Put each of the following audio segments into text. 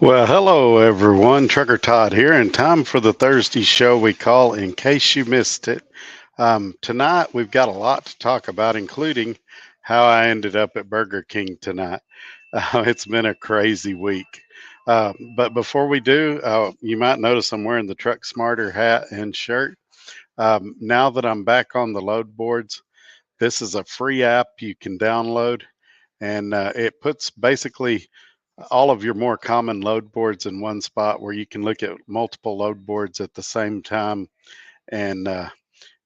Well, hello everyone. Trucker Todd here, and time for the Thursday show we call In Case You Missed It. Tonight we've got a lot to talk about, including how I ended up at Burger King tonight. It's been a crazy week. But before we do, you might notice I'm wearing the Truck Smarter hat and shirt. Now that I'm back on the load boards, this is a free app you can download, and it puts basically all of your more common load boards in one spot where you can look at multiple load boards at the same time. And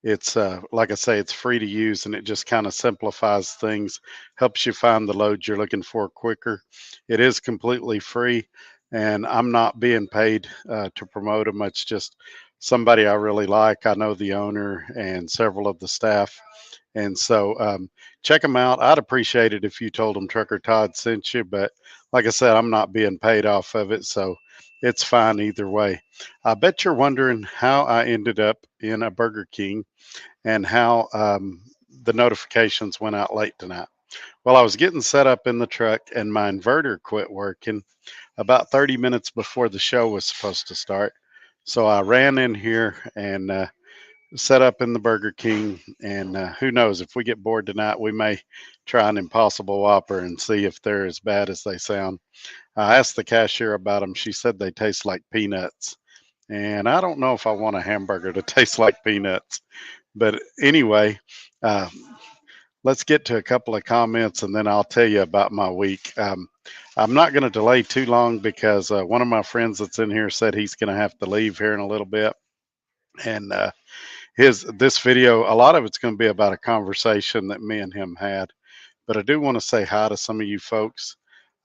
it's like I say, it's free to use, and it just kind of simplifies things, helps you find the loads you're looking for quicker. It is completely free, and I'm not being paid to promote them. It's just somebody I really like. I know the owner and several of the staff, and so check them out. I'd appreciate it if you told them Trucker Todd sent you, but like I said, I'm not being paid off of it, so it's fine either way. I bet you're wondering how I ended up in a Burger King and how the notifications went out late tonight. Well, I was getting set up in the truck and my inverter quit working about 30 minutes before the show was supposed to start. So I ran in here and set up in the Burger King. And who knows, if we get bored tonight, we may try an Impossible Whopper and see if they're as bad as they sound. I asked the cashier about them. She said they taste like peanuts. And I don't know if I want a hamburger to taste like peanuts. But anyway, uh, let's get to a couple of comments and then I'll tell you about my week. I'm not going to delay too long because one of my friends that's in here said he's going to have to leave here in a little bit. And this video, a lot of it's going to be about a conversation that me and him had. But I do want to say hi to some of you folks.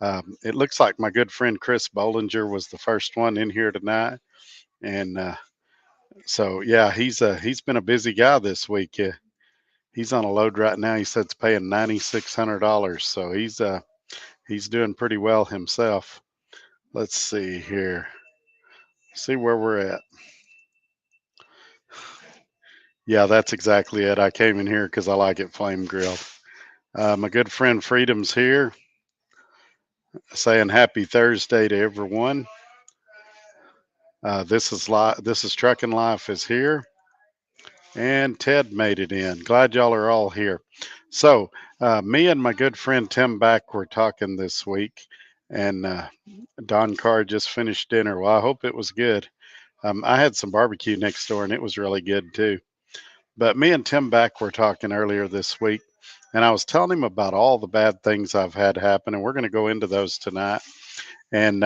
It looks like my good friend Chris Bollinger was the first one in here tonight. And so, yeah, he's been a busy guy this week. He's on a load right now. He said it's paying $9,600, so he's doing pretty well himself. Let's see here. See where we're at. Yeah, that's exactly it. I came in here because I like it flame grilled. My good friend Freedom's here, saying happy Thursday to everyone. This is Trucking Life is here, and Ted made it in. Glad y'all are all here. So me and my good friend Tim Back were talking this week, and Don Carr just finished dinner. Well, I hope it was good. I had some barbecue next door, and it was really good too. But me and Tim Back were talking earlier this week, and I was telling him about all the bad things I've had happen, and we're going to go into those tonight. And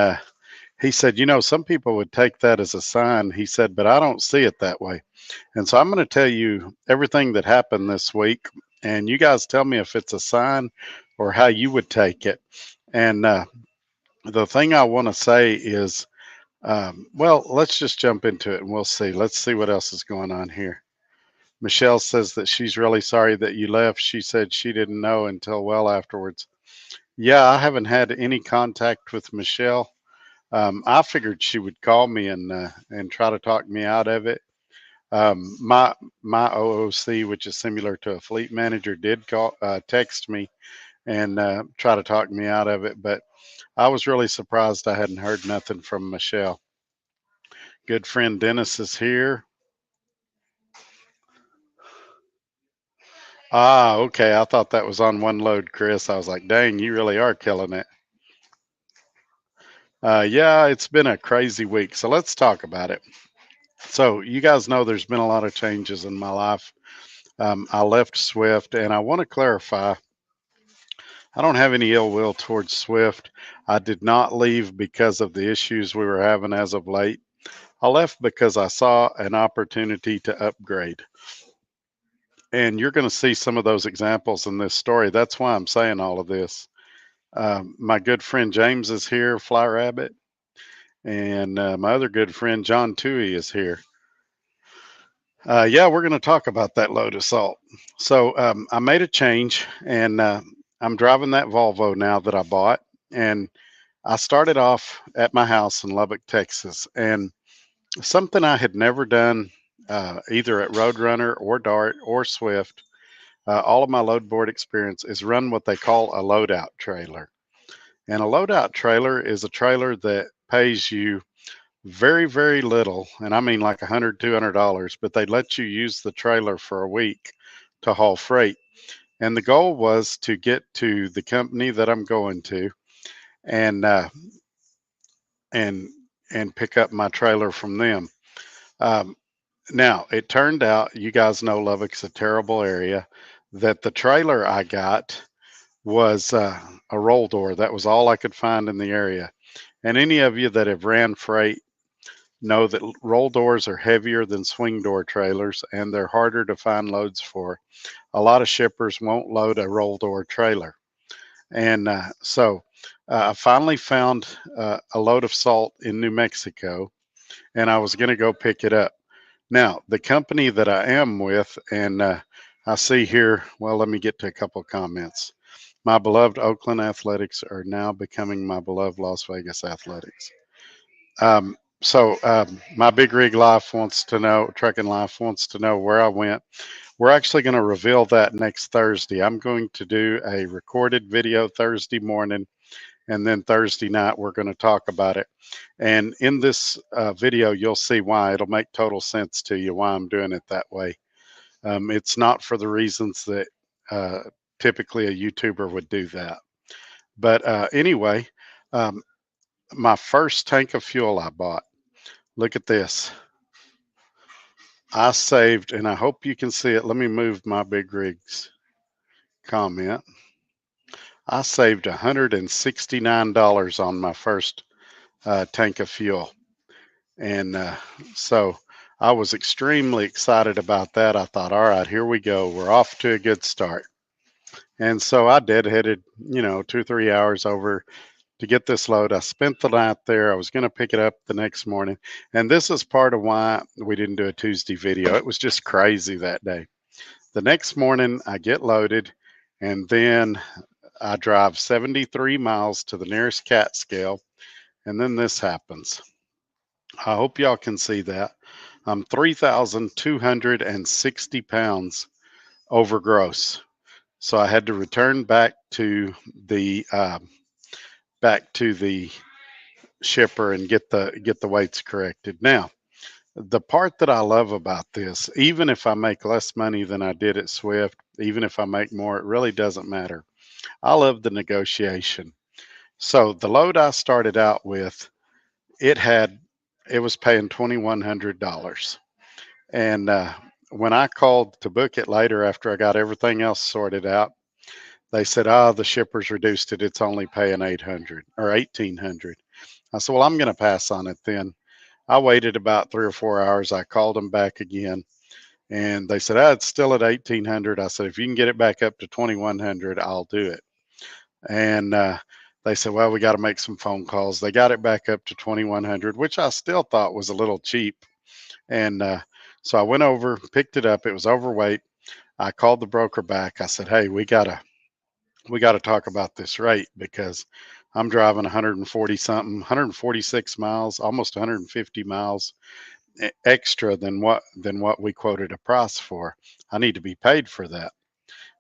he said, some people would take that as a sign. He said, but I don't see it that way. And so I'm going to tell you everything that happened this week, and you guys tell me if it's a sign or how you would take it. And the thing I want to say is, well, let's just jump into it and we'll see. Let's see what else is going on here. Michelle says that she's really sorry that you left. She said she didn't know until well afterwards. Yeah, I haven't had any contact with Michelle. I figured she would call me and try to talk me out of it. My OOC, which is similar to a fleet manager, did text me and try to talk me out of it, but I was really surprised I hadn't heard nothing from Michelle. Good friend Dennis is here. Ah, okay. I thought that was on one load, Chris. I was like, dang, you really are killing it. Yeah, it's been a crazy week. So let's talk about it. So you guys know there's been a lot of changes in my life. I left Swift, and I want to clarify, I don't have any ill will towards Swift. I did not leave because of the issues we were having as of late. I left because I saw an opportunity to upgrade. And you're going to see some of those examples in this story. That's why I'm saying all of this. My good friend James is here, Fly Rabbit, and my other good friend John Toohey is here. Yeah, we're going to talk about that load of salt. So I made a change, and I'm driving that Volvo now that I bought. And I started off at my house in Lubbock, Texas, and something I had never done either at Roadrunner or Dart or Swift. All of my load board experience is run what they call a loadout trailer. And a loadout trailer is a trailer that pays you very, very little, and I mean like $100, $200, but they let you use the trailer for a week to haul freight. And the goal was to get to the company that I'm going to and and and pick up my trailer from them. Um, Now, it turned out, you guys know Lubbock's a terrible area, that the trailer I got was a roll door. That was all I could find in the area. And any of you that have ran freight know that roll doors are heavier than swing door trailers and they're harder to find loads for. A lot of shippers won't load a roll door trailer. And I finally found a load of salt in New Mexico, and I was going to go pick it up. Now, the company that I am with, and I see here, well, let me get to a couple of comments. My beloved Oakland Athletics are now becoming my beloved Las Vegas Athletics. My Big Rig Life wants to know, Trucking Life wants to know where I went. We're actually going to reveal that next Thursday. I'm going to do a recorded video Thursday morning, and then Thursday night we're going to talk about it. And in this video, you'll see why. It'll make total sense to you why I'm doing it that way. It's not for the reasons that typically a YouTuber would do that. But anyway, um, my first tank of fuel I bought, look at this. I saved, and I hope you can see it. Let me move my Big Rigs comment. I saved $169 on my first tank of fuel. And so I was extremely excited about that. I thought, all right, here we go. We're off to a good start. And so I deadheaded, 2-3 hours over to get this load. I spent the night there. I was going to pick it up the next morning. And this is part of why we didn't do a Tuesday video. It was just crazy that day. The next morning, I get loaded, and then I drive 73 miles to the nearest cat scale. And then this happens. I hope y'all can see that. I'm 3,260 pounds over gross. So I had to return back to the shipper and get the weights corrected. Now, the part that I love about this, even if I make less money than I did at Swift, even if I make more, it really doesn't matter. I love the negotiation. So the load I started out with, it was paying $2,100. And when I called to book it later after I got everything else sorted out, they said, the shipper's reduced it. It's only paying 800 or 1800. I said, well, I'm going to pass on it then. I waited about 3 or 4 hours. I called them back again, and they said, it's still at 1800. I said, if you can get it back up to 2100, I'll do it. And they said, well, we got to make some phone calls. They got it back up to 2100, which I still thought was a little cheap. And so I went over, picked it up. It was overweight. I called the broker back. I said, hey, we gotta talk about this rate, because I'm driving 140 something, 146 miles, almost 150 miles extra than what we quoted a price for. I need to be paid for that.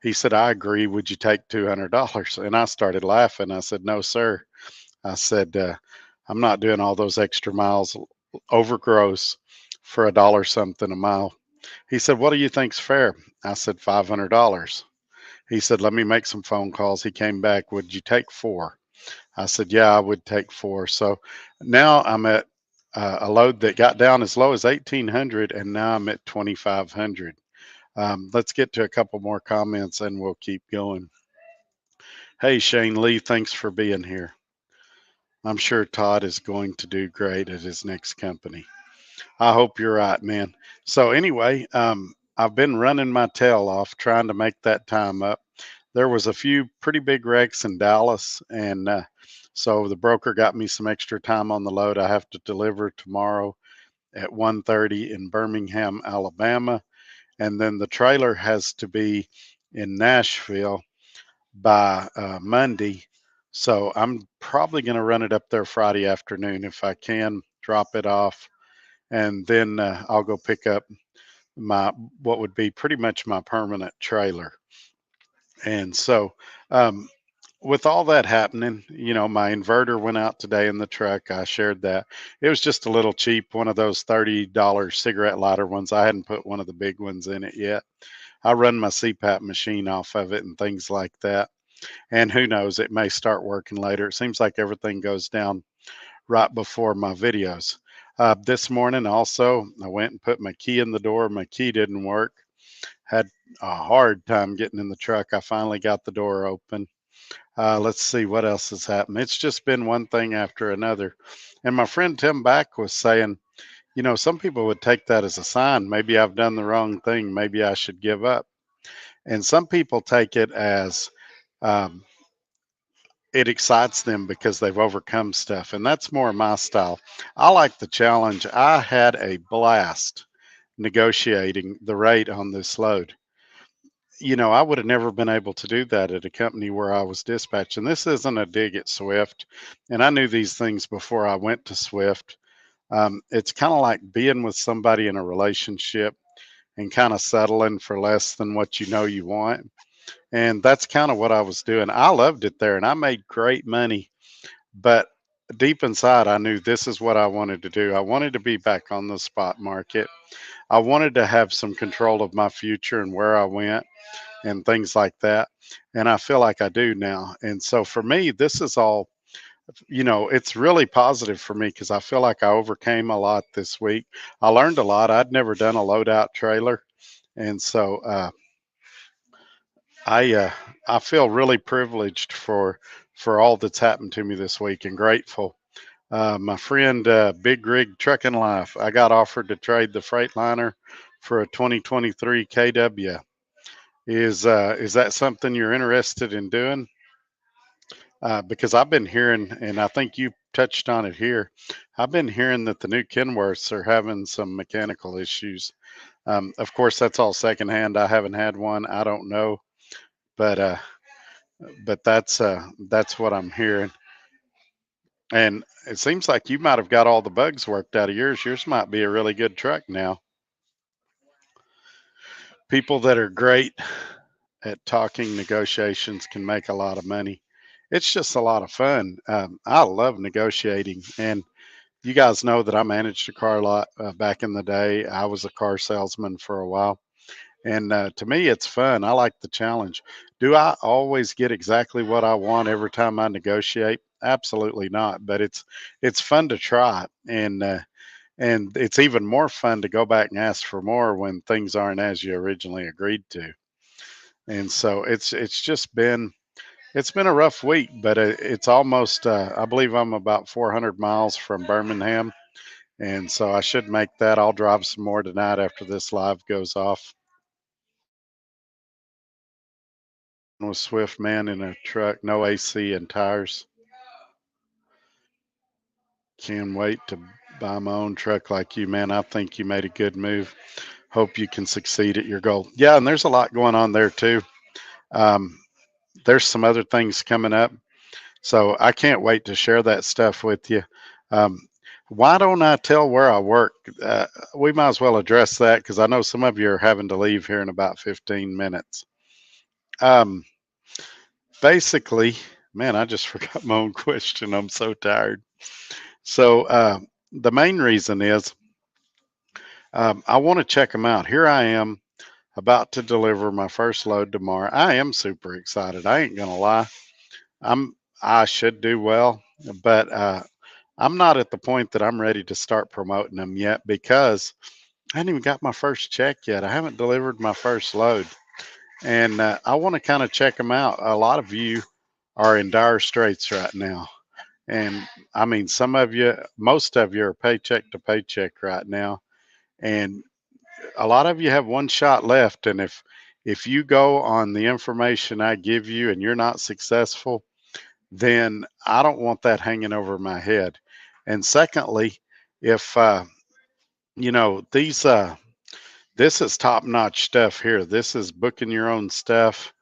He said, I agree. Would you take $200? And I started laughing. I said, no, sir. I said, I'm not doing all those extra miles over gross for $1 something a mile. He said, what do you think's fair? I said, $500. He said, let me make some phone calls. He came back, would you take 4? I said, yeah, I would take 4. So now I'm at a load that got down as low as 1800, and now I'm at 2500. Let's get to a couple more comments and we'll keep going. Hey, Shane Lee, thanks for being here. I'm sure Todd is going to do great at his next company. I hope you're right, man. So anyway, I've been running my tail off trying to make that time up. There was a few pretty big wrecks in Dallas, and so the broker got me some extra time on the load. I have to deliver tomorrow at 1:30 in Birmingham, Alabama, and then the trailer has to be in Nashville by Monday. So I'm probably going to run it up there Friday afternoon if I can, drop it off, and then I'll go pick up what would be pretty much my permanent trailer. And so with all that happening, my inverter went out today in the truck. I shared that. It was just a little cheap, one of those $30 cigarette lighter ones. I hadn't put one of the big ones in it yet. I run my CPAP machine off of it and things like that. And who knows, it may start working later. It seems like everything goes down right before my videos. This morning, also, I went and put my key in the door. My key didn't work. Had a hard time getting in the truck. I finally got the door open. Let's see what else has happened. It's just been one thing after another. And my friend Tim Back was saying, some people would take that as a sign. Maybe I've done the wrong thing. Maybe I should give up. And some people take it as um, it excites them because they've overcome stuff. And that's more my style. I like the challenge. I had a blast negotiating the rate on this load. I would have never been able to do that at a company where I was dispatching. This isn't a dig at Swift. And I knew these things before I went to Swift. It's kind of like being with somebody in a relationship and kind of settling for less than what you want. And that's kind of what I was doing. I loved it there and I made great money. But deep inside, I knew this is what I wanted to do. I wanted to be back on the spot market. I wanted to have some control of my future and where I went and things like that. And I feel like I do now. And so for me, this is all, it's really positive for me because I feel like I overcame a lot this week. I learned a lot. I'd never done a loadout trailer. And so I uh, I feel really privileged for all that's happened to me this week and grateful. My friend, Big Rig Trucking Life, I got offered to trade the Freightliner for a 2023 KW. Is that something you're interested in doing? Because I've been hearing, and I think you touched on it here. I've been hearing that the new Kenworths are having some mechanical issues. Of course, that's all secondhand. I haven't had one. I don't know, but that's what I'm hearing. And it seems like you might have got all the bugs worked out of yours. Yours might be a really good truck now. People that are great at talking negotiations can make a lot of money. It's just a lot of fun. I love negotiating. And you guys know that I managed a car lot back in the day. I was a car salesman for a while. And to me, it's fun. I like the challenge. Do I always get exactly what I want every time I negotiate? Absolutely not. But it's fun to try, and it's even more fun to go back and ask for more when things aren't as you originally agreed to. And so it's been a rough week, but it's almost I believe I'm about 400 miles from Birmingham, and so I should make that. I'll drive some more tonight after this live goes off. With Swift man in a truck, no AC and tires. Can't wait to buy my own truck like you, man. I think you made a good move. Hope you can succeed at your goal. Yeah, and there's a lot going on there too. Um, there's some other things coming up. So I can't wait to share that stuff with you. Um, why don't I tell where I work? We might as well address that because I know some of you are having to leave here in about 15 minutes. Um, basically, man, I just forgot my own question. I'm so tired. So the main reason is I want to check them out. Here I am about to deliver my first load tomorrow. I am super excited. I ain't gonna lie. I should do well, but I'm not at the point that I'm ready to start promoting them yet because I haven't even got my first check yet. I haven't delivered my first load, and I want to kind of check them out. A lot of you are in dire straits right now, and I mean, some of you, most of you are paycheck to paycheck right now, and a lot of you have one shot left. And if you go on the information I give you and you're not successful, then I don't want that hanging over my head. And secondly, if these this is top notch stuff here. This is booking your own stuff,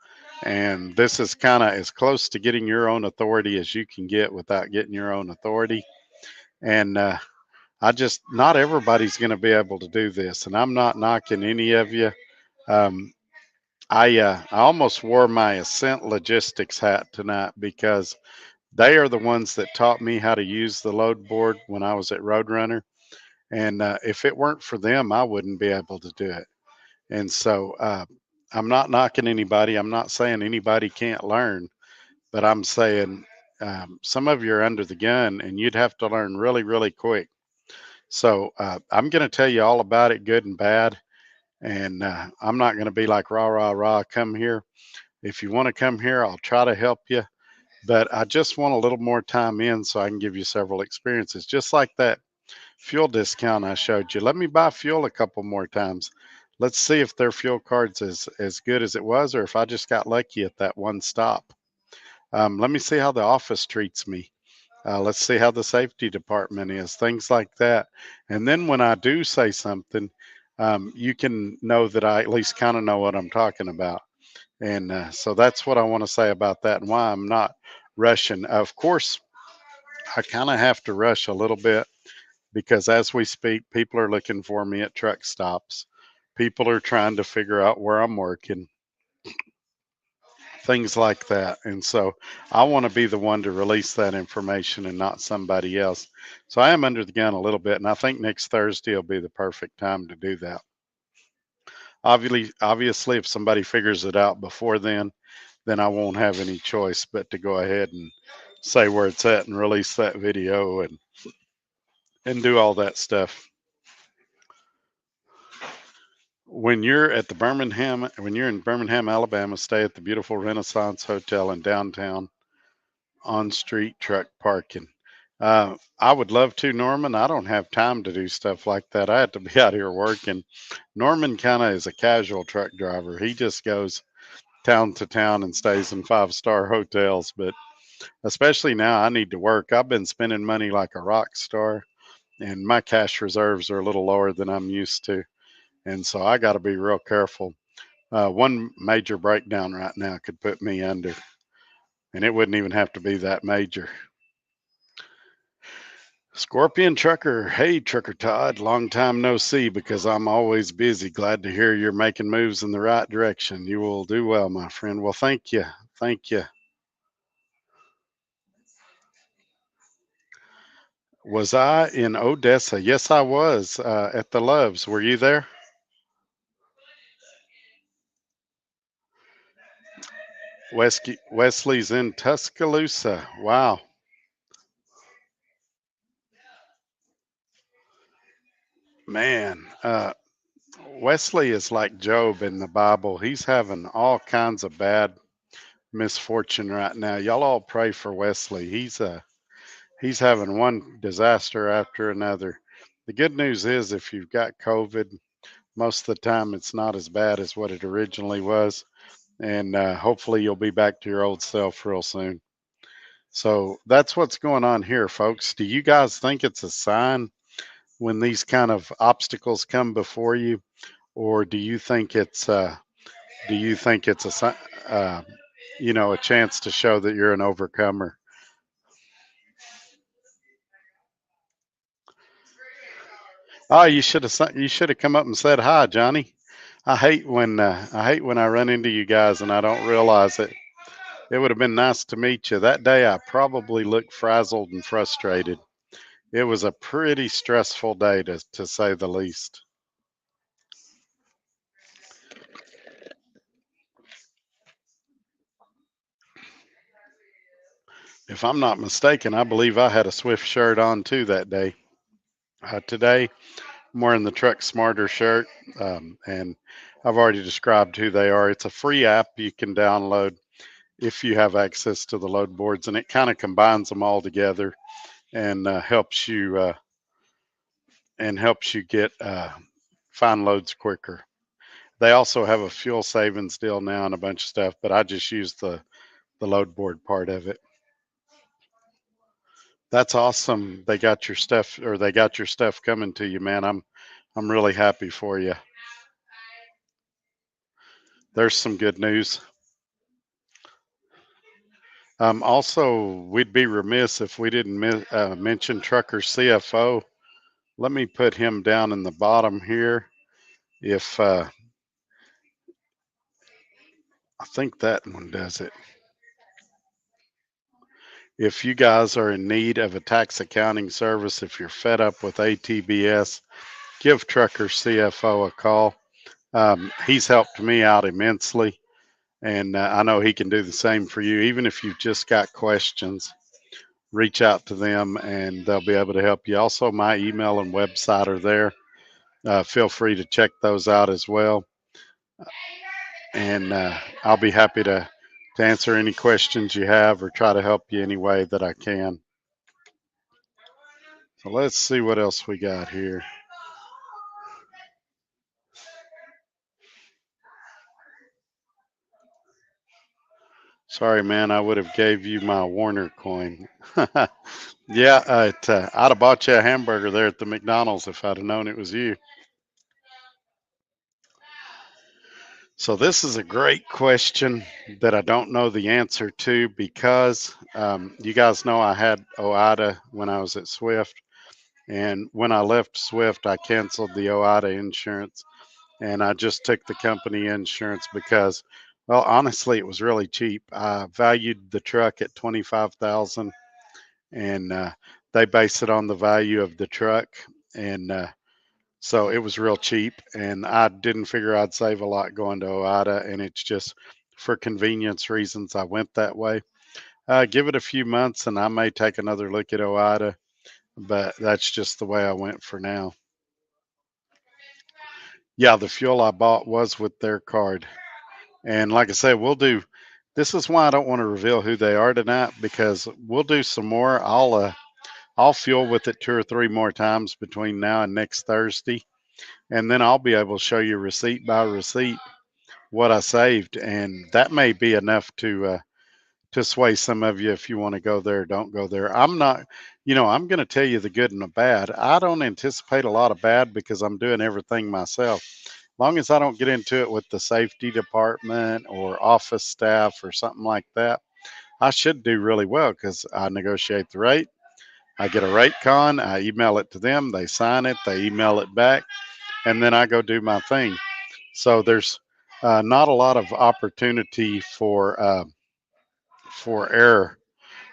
and this is kind of as close to getting your own authority as you can get without getting your own authority. And I just not everybody's going to be able to do this, and I'm not knocking any of you. Um, I almost wore my Ascent Logistics hat tonight because they are the ones that taught me how to use the load board when I was at Roadrunner. And if it weren't for them, I wouldn't be able to do it. And so I'm not knocking anybody. I'm not saying anybody can't learn, but I'm saying some of you are under the gun and you'd have to learn really, really quick. So I'm going to tell you all about it, good and bad. And I'm not going to be like, rah, rah, rah, come here. If you want to come here, I'll try to help you. But I just want a little more time in so I can give you several experiences, just like that fuel discount I showed you. Let me buy fuel a couple more times. Let's see if their fuel card's as good as it was, or if I just got lucky at that one stop. Let me see how the office treats me. Let's see how the safety department is, things like that. And then when I do say something, you can know that I at least kind of know what I'm talking about. And so that's what I want to say about that and why I'm not rushing. Of course, I kind of have to rush a little bit because as we speak, people are looking for me at truck stops. People are trying to figure out where I'm working, things like that. And so I want to be the one to release that information and not somebody else. So I am under the gun a little bit, and I think next Thursday will be the perfect time to do that. Obviously, if somebody figures it out before then I won't have any choice but to go ahead and say where it's at and release that video and do all that stuff. When you're in Birmingham, Alabama, stay at the beautiful Renaissance Hotel in downtown on street truck parking. I would love to, Norman. I don't have time to do stuff like that. I have to be out here working. Norman kind of is a casual truck driver. He just goes town to town and stays in 5-star hotels. But especially now, I need to work. I've been spending money like a rock star, and my cash reserves are a little lower than I'm used to. And so I got to be real careful. One major breakdown right now could put me under, and it wouldn't even have to be that major. Scorpion Trucker, hey Trucker Todd, long time no see because I'm always busy. Glad to hear you're making moves in the right direction. You will do well, my friend. Well, thank you. Thank you. Was I in Odessa? Yes, I was at the Loves. Were you there? Wesley's in Tuscaloosa. Wow. Man, Wesley is like Job in the Bible. He's having all kinds of bad misfortune right now. Y'all all pray for Wesley. He's having one disaster after another. The good news is if you've got COVID, most of the time it's not as bad as what it originally was, and hopefully you'll be back to your old self real soon. So that's what's going on here, folks. Do you guys think it's a sign when these kind of obstacles come before you, or do you think it's uh, a chance to show that you're an overcomer? Oh, you should have come up and said hi, Johnny. I hate when I run into you guys and I don't realize it. It would have been nice to meet you. That day I probably looked frazzled and frustrated. It was a pretty stressful day to say the least. If I'm not mistaken, I believe I had a Swift shirt on too that day. Today I'm wearing the Truck Smarter shirt, and I've already described who they are. It's a free app you can download if you have access to the load boards, and it kind of combines them all together and helps you get find loads quicker. They also have a fuel savings deal now and a bunch of stuff, but I just use the load board part of it. That's awesome. They got your stuff coming to you, man. I'm really happy for you. There's some good news. Also, we'd be remiss if we didn't mention Trucker CFO. Let me put him down in the bottom here. If I think that one does it. If you guys are in need of a tax accounting service, if you're fed up with ATBS, give Trucker CFO a call. He's helped me out immensely, and I know he can do the same for you. Even if you've just got questions, reach out to them and they'll be able to help you. Also, my email and website are there. Feel free to check those out as well. And I'll be happy to answer any questions you have or try to help you any way that I can. So let's see what else we got here. Sorry, man, I would have gave you my Warner coin. Yeah, I'd have bought you a hamburger there at the McDonald's if I'd have known it was you. So this is a great question that I don't know the answer to because you guys know I had OIDA when I was at Swift. And when I left Swift, I canceled the OIDA insurance and I just took the company insurance because, well, honestly, it was really cheap. I valued the truck at 25,000, and they base it on the value of the truck, and so it was real cheap. And I didn't figure I'd save a lot going to OIDA, and it's just for convenience reasons I went that way. Give it a few months, and I may take another look at OIDA, but that's just the way I went for now. Yeah, the fuel I bought was with their card. And like I said, we'll do. This is why I don't want to reveal who they are tonight because we'll do some more. I'll fuel with it 2 or 3 more times between now and next Thursday, and then I'll be able to show you receipt by receipt what I saved, and that may be enough to sway some of you if you want to go there or don't go there. I'm not, I'm going to tell you the good and the bad. I don't anticipate a lot of bad because I'm doing everything myself. Long as I don't get into it with the safety department or office staff or something like that, I should do really well because I negotiate the rate. I get a rate con, I email it to them, they sign it, they email it back, and then I go do my thing. So there's not a lot of opportunity for error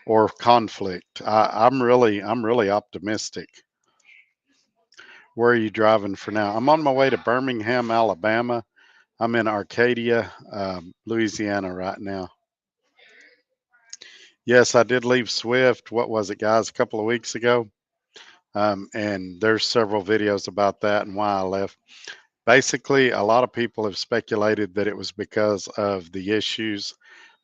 or conflict. I'm really optimistic. Where are you driving for now? I'm on my way to Birmingham, Alabama. I'm in Arcadia, Louisiana right now. Yes, I did leave Swift. What was it, guys? A couple of weeks ago. And there's several videos about that and why I left. Basically, a lot of people have speculated that it was because of the issues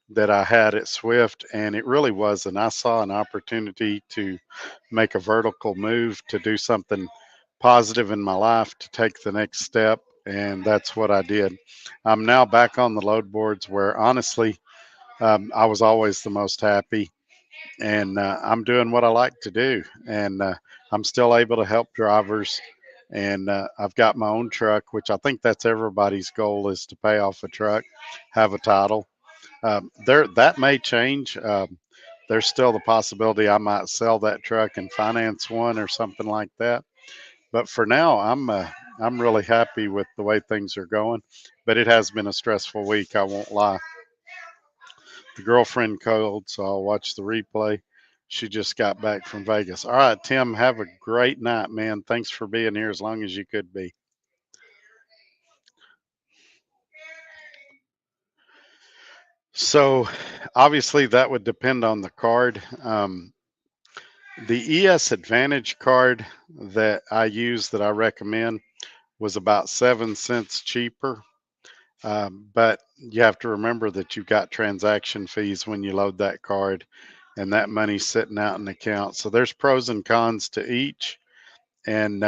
that I had at Swift, and it really wasn't. I saw an opportunity to make a vertical move to do something positive in my life, to take the next step, and that's what I did. I'm now back on the load boards where honestly, I was always the most happy, and I'm doing what I like to do, and I'm still able to help drivers. And I've got my own truck, which I think that's everybody's goal is to pay off a truck, have a title. There that may change. There's still the possibility I might sell that truck and finance one or something like that. But for now, I'm really happy with the way things are going. But it has been a stressful week. I won't lie. The girlfriend called, so I'll watch the replay. She just got back from Vegas. All right, Tim, have a great night, man. Thanks for being here as long as you could be. So, obviously, that would depend on the card. The ES Advantage card that I use that I recommend was about 7 cents cheaper. But you have to remember that you've got transaction fees when you load that card, and that money's sitting out in the account. So there's pros and cons to each, and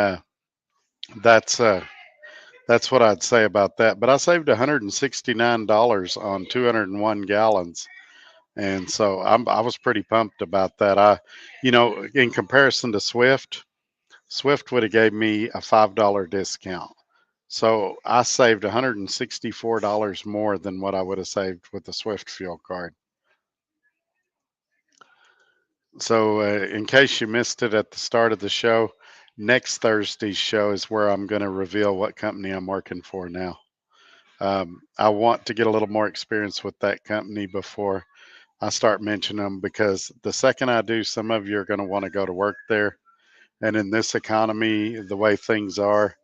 that's uh, that's what I'd say about that. But I saved $169 on 201 gallons, and so I was pretty pumped about that. In comparison to Swift, Swift would have gave me a $5 discount. So I saved $164 more than what I would have saved with the Swift fuel card. So in case you missed it at the start of the show, next Thursday's show is where I'm going to reveal what company I'm working for now. I want to get a little more experience with that company before I start mentioning them, because the second I do, some of you are going to want to go to work there. And in this economy, the way things are,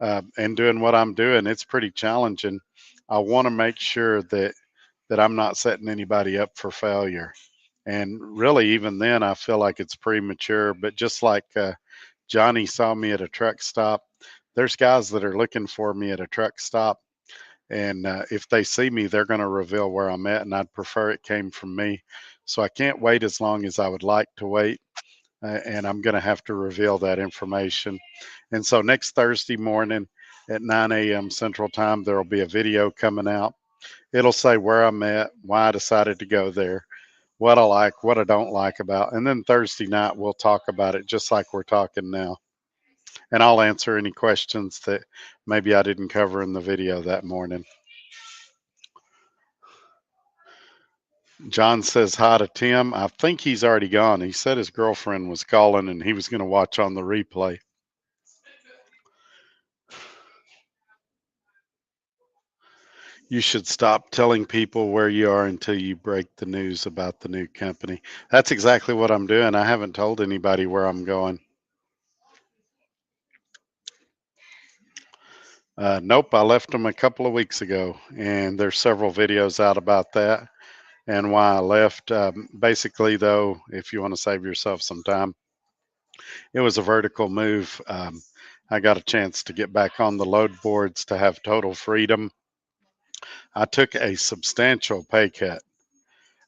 and doing what I'm doing, it's pretty challenging. I want to make sure that I'm not setting anybody up for failure. And really, even then, I feel like it's premature. But just like Johnny saw me at a truck stop, there's guys that are looking for me at a truck stop. And if they see me, they're going to reveal where I'm at. And I'd prefer it came from me. So I can't wait as long as I would like to wait. And I'm going to have to reveal that information. And so next Thursday morning at 9 a.m. Central Time, there will be a video coming out. It'll say where I'm at, why I decided to go there, what I like, what I don't like about. And then Thursday night, we'll talk about it just like we're talking now. And I'll answer any questions that maybe I didn't cover in the video that morning. John says hi to Tim. I think he's already gone. He said his girlfriend was calling and he was going to watch on the replay. You should stop telling people where you are until you break the news about the new company. That's exactly what I'm doing. I haven't told anybody where I'm going. Nope, I left them a couple of weeks ago, and there's several videos out about that and why I left. Basically, though, if you want to save yourself some time, it was a vertical move. I got a chance to get back on the load boards to have total freedom. I took a substantial pay cut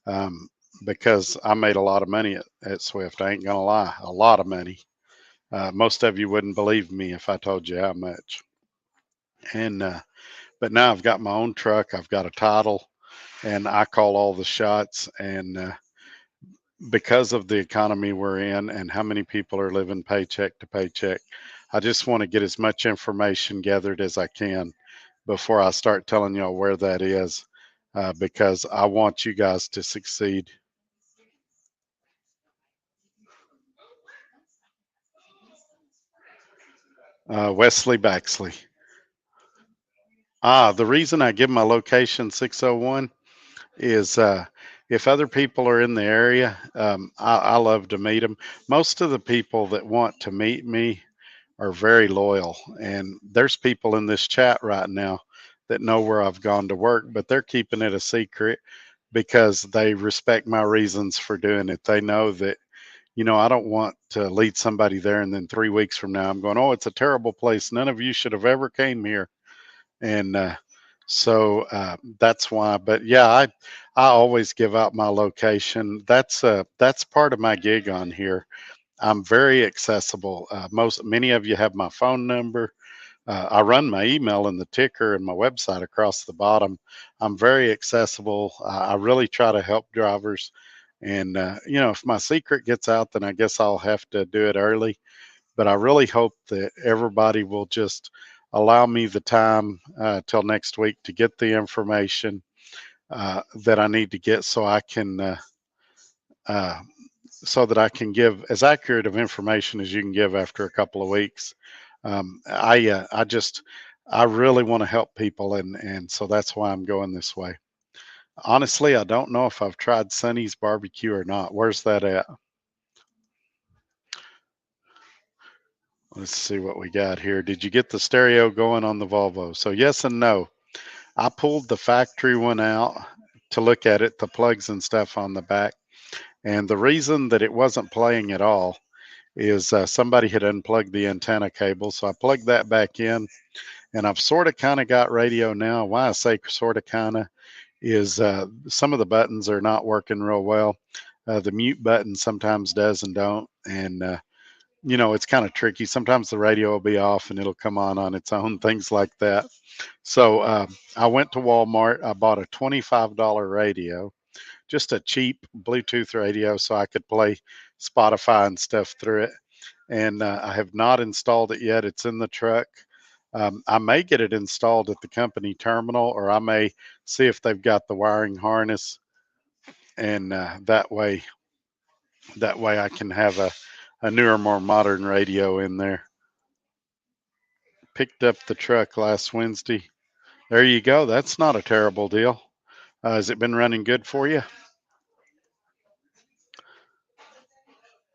um, because I made a lot of money at Swift. I ain't gonna lie, a lot of money. Most of you wouldn't believe me if I told you how much. And but now I've got my own truck. I've got a title, and I call all the shots. And because of the economy we're in and how many people are living paycheck to paycheck, I just want to get as much information gathered as I can before I start telling y'all where that is, because I want you guys to succeed. Wesley Baxley. The reason I give my location 601 is if other people are in the area, I love to meet them. Most of the people that want to meet me are very loyal. And there's people in this chat right now that know where I've gone to work, but they're keeping it a secret because they respect my reasons for doing it. They know that, I don't want to lead somebody there and then 3 weeks from now I'm going, oh, it's a terrible place. None of you should have ever came here. And so that's why. But yeah, I always give out my location. That's part of my gig on here. I'm very accessible. Many of you have my phone number. I run my email and the ticker and my website across the bottom. I'm very accessible. I really try to help drivers. And if my secret gets out, then I guess I'll have to do it early. But I really hope that everybody will just allow me the time till next week to get the information that I need to get uh, so that I can give as accurate of information as you can give after a couple of weeks. I really want to help people, and so that's why I'm going this way. Honestly, I don't know if I've tried Sonny's barbecue or not. Where's that at? Let's see what we got here. Did you get the stereo going on the Volvo? So yes and no. I pulled the factory one out to look at it, the plugs and stuff on the back. And the reason that it wasn't playing at all is somebody had unplugged the antenna cable. So I plugged that back in, and I've sort of kind of got radio now. Why I say sort of kind of is some of the buttons are not working real well. The mute button sometimes does and don't. And it's kind of tricky. Sometimes the radio will be off and it'll come on its own, things like that. So I went to Walmart. I bought a $25 radio, just a cheap Bluetooth radio, so I could play Spotify and stuff through it. And I have not installed it yet. It's in the truck. I may get it installed at the company terminal, or I may see if they've got the wiring harness, and that way I can have a newer, more modern radio in there. Picked up the truck last Wednesday. There you go. That's not a terrible deal. Has it been running good for you?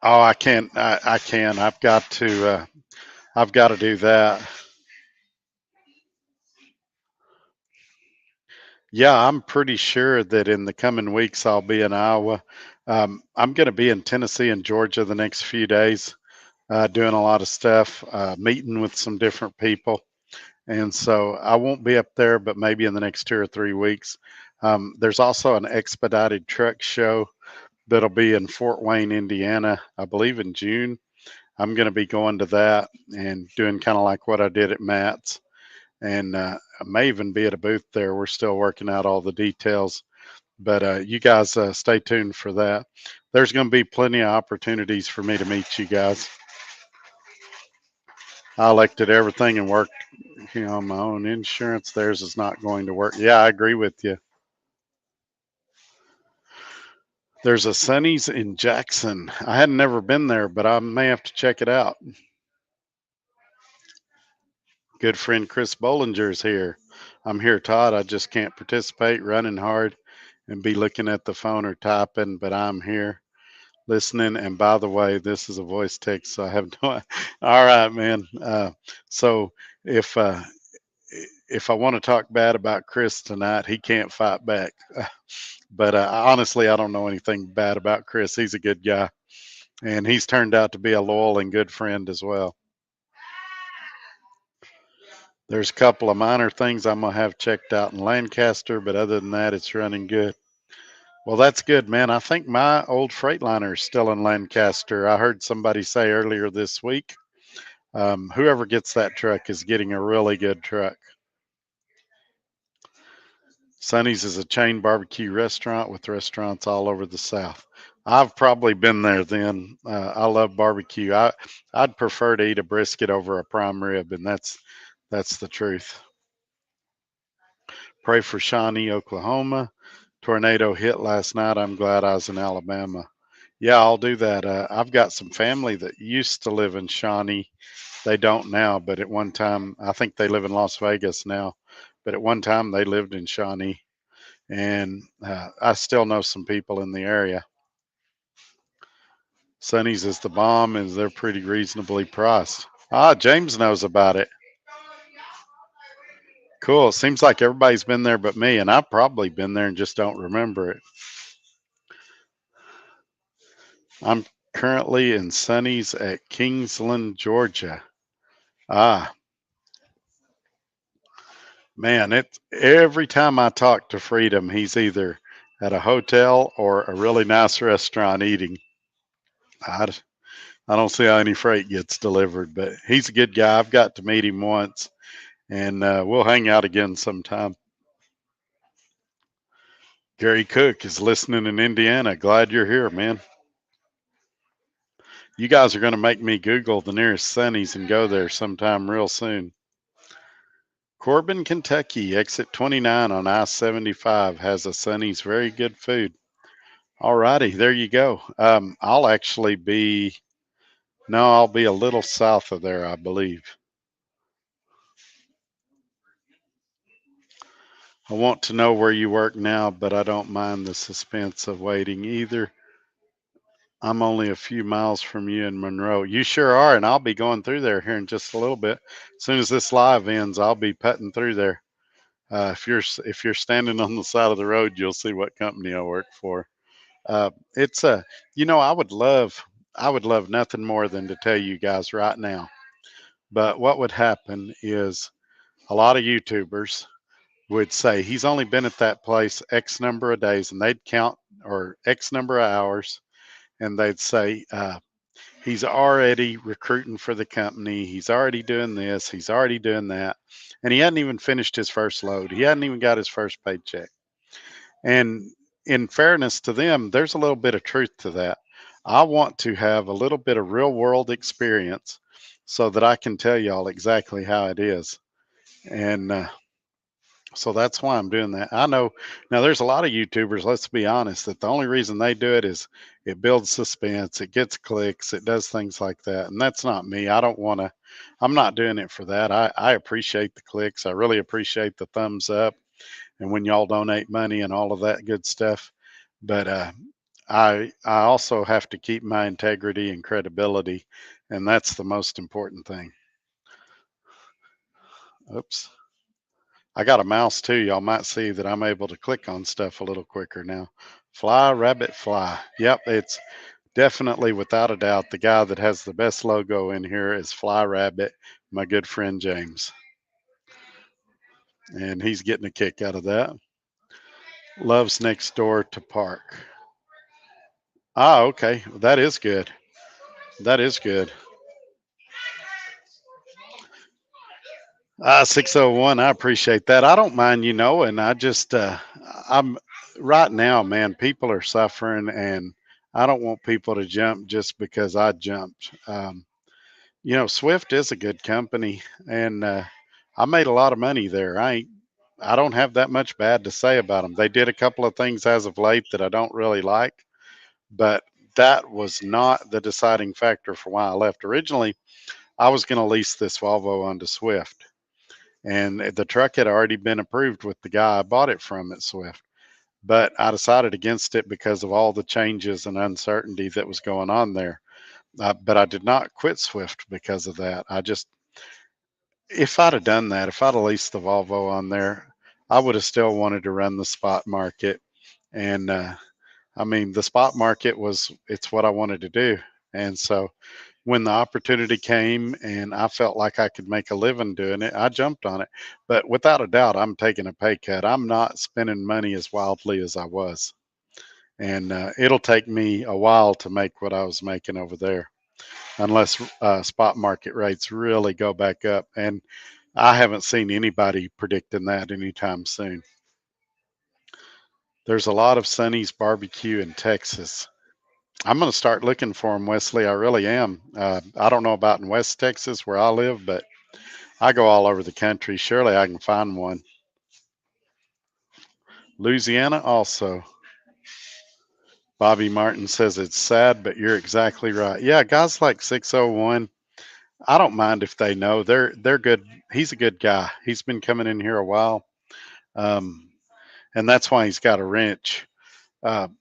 Oh, I can't. I can. I've got to. I've got to do that. Yeah, I'm pretty sure that in the coming weeks I'll be in Iowa. I'm going to be in Tennessee and Georgia the next few days, doing a lot of stuff, meeting with some different people. And so I won't be up there, but maybe in the next 2 or 3 weeks. There's also an expedited truck show that'll be in Fort Wayne, Indiana, I believe in June. I'm going to be going to that and doing kind of like what I did at Matt's. And I may even be at a booth there. We're still working out all the details, but you guys stay tuned for that. There's going to be plenty of opportunities for me to meet you guys. I elected everything and worked, on my own insurance. Theirs is not going to work. Yeah, I agree with you. There's a Sonny's in Jackson. I had never been there, but I may have to check it out. Good friend Chris Bollinger's here. I'm here, Todd. I just can't participate, running hard and be looking at the phone or typing, but I'm here listening. And by the way, this is a voice text, so I have no. All right, man. So if uh, if I want to talk bad about Chris tonight, he can't fight back. But honestly, I don't know anything bad about Chris. He's a good guy, and he's turned out to be a loyal and good friend as well. There's a couple of minor things I'm gonna have checked out in Lancaster, but other than that, it's running good. Well, that's good, man. I think my old Freightliner is still in Lancaster. I heard somebody say earlier this week, whoever gets that truck is getting a really good truck. Sonny's is a chain barbecue restaurant with restaurants all over the South. I've probably been there then. I love barbecue. I'd prefer to eat a brisket over a prime rib, and that's the truth. Pray for Shawnee, Oklahoma. Tornado hit last night. I'm glad I was in Alabama. Yeah, I'll do that. I've got some family that used to live in Shawnee. They don't now, but at one time, I think they live in Las Vegas now. But at one time, they lived in Shawnee, and I still know some people in the area. Sonny's is the bomb, and they're pretty reasonably priced. Ah, James knows about it. Cool. Seems like everybody's been there but me, and I've probably been there and just don't remember it. I'm currently in Sonny's at Kingsland, Georgia. Ah, man, it every time I talk to Freedom, he's either at a hotel or a really nice restaurant eating. I, I don't see how any freight gets delivered, but he's a good guy. I've got to meet him once, and we'll hang out again sometime. Gary Cook is listening in Indiana. Glad you're here, man. You guys are going to make me Google the nearest Sonny's and go there sometime real soon. Corbin, Kentucky, exit 29 on I-75 has a Sonny's very good food. All righty, there you go. I'll actually be, no, I'll be a little south of there, I believe. I want to know where you work now, but I don't mind the suspense of waiting either. I'm only a few miles from you in Monroe. You sure are, and I'll be going through there here in just a little bit. As soon as this live ends, I'll be putting through there. If you're standing on the side of the road, you'll see what company I work for. It's a, I would love nothing more than to tell you guys right now. But what would happen is a lot of YouTubers would say he's only been at that place X number of days, and they'd count or X number of hours, and they'd say he's already recruiting for the company. He's already doing this. He's already doing that, and he hadn't even finished his first load. He hadn't even got his first paycheck. And in fairness to them, there's a little bit of truth to that. I want to have a little bit of real world experience so that I can tell y'all exactly how it is. And So that's why I'm doing that. I know now there's a lot of YouTubers, let's be honest, that the only reason they do it is it builds suspense, it gets clicks, it does things like that. And that's not me. I don't want to, I'm not doing it for that. I appreciate the clicks. I really appreciate the thumbs up and when y'all donate money and all of that good stuff. But I also have to keep my integrity and credibility, and that's the most important thing. Oops. I got a mouse too. Y'all might see that I'm able to click on stuff a little quicker now. Fly, rabbit, fly. Yep, it's definitely without a doubt the guy that has the best logo in here is Fly Rabbit, my good friend James. And he's getting a kick out of that. Loves next door to park. Ah, okay. That is good. That is good. 601, I appreciate that. I don't mind, and I'm right now, man, people are suffering and I don't want people to jump just because I jumped. Swift is a good company and I made a lot of money there. I don't have that much bad to say about them. They did a couple of things as of late that I don't really like, but that was not the deciding factor for why I left. Originally, I was going to lease this Volvo onto Swift and the truck had already been approved with the guy I bought it from at Swift. But I decided against it because of all the changes and uncertainty that was going on there. But I did not quit Swift because of that. If I'd have done that, if I'd have leased the Volvo on there, I would have still wanted to run the spot market. And I mean, the spot market it's what I wanted to do. And so when the opportunity came and I felt like I could make a living doing it, I jumped on it. But without a doubt, I'm taking a pay cut. I'm not spending money as wildly as I was. And it'll take me a while to make what I was making over there, unless spot market rates really go back up. And I haven't seen anybody predicting that anytime soon. There's a lot of Sonny's barbecue in Texas. I'm going to start looking for them, Wesley. I really am. I don't know about in West Texas where I live, but I go all over the country. Surely I can find one. Louisiana also. Bobby Martin says it's sad, but you're exactly right. Yeah, guys like 601, I don't mind if they know. They're good. He's a good guy. He's been coming in here a while, um, and that's why he's got a wrench. But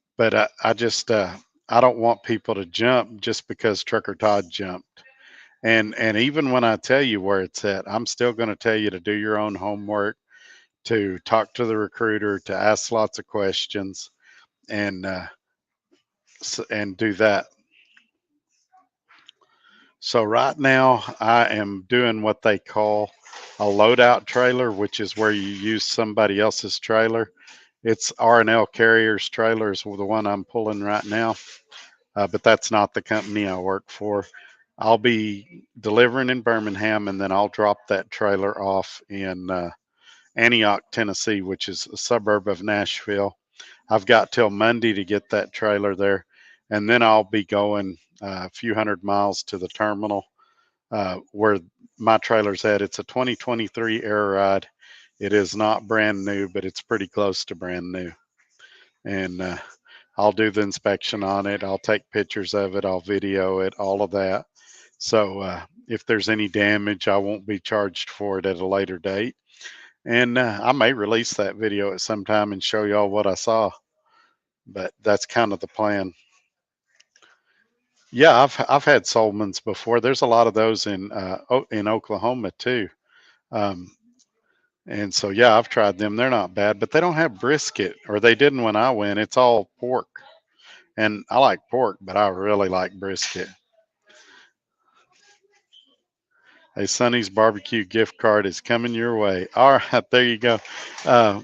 I don't want people to jump just because Trucker Todd jumped. And even when I tell you where it's at, I'm still going to tell you to do your own homework, to talk to the recruiter, to ask lots of questions, and and do that. So right now I am doing what they call a loadout trailer, which is where you use somebody else's trailer. It's R&L Carriers trailer is the one I'm pulling right now, but that's not the company I work for. I'll be delivering in Birmingham, and then I'll drop that trailer off in Antioch, Tennessee, which is a suburb of Nashville. I've got till Monday to get that trailer there, and then I'll be going a few hundred miles to the terminal where my trailer's at. It's a 2023 Air Ride. It is not brand new, but it's pretty close to brand new. And I'll do the inspection on it. I'll take pictures of it. I'll video it, all of that. So if there's any damage, I won't be charged for it at a later date. And I may release that video at some time and show y'all what I saw. But that's kind of the plan. Yeah, I've had Solomons before. There's a lot of those in Oklahoma too. Um, and so yeah, I've tried them. They're not bad, but they don't have brisket, or they didn't when I went. It's all pork. And I like pork, but I really like brisket. A Sonny's barbecue gift card is coming your way. All right, there you go. Uh,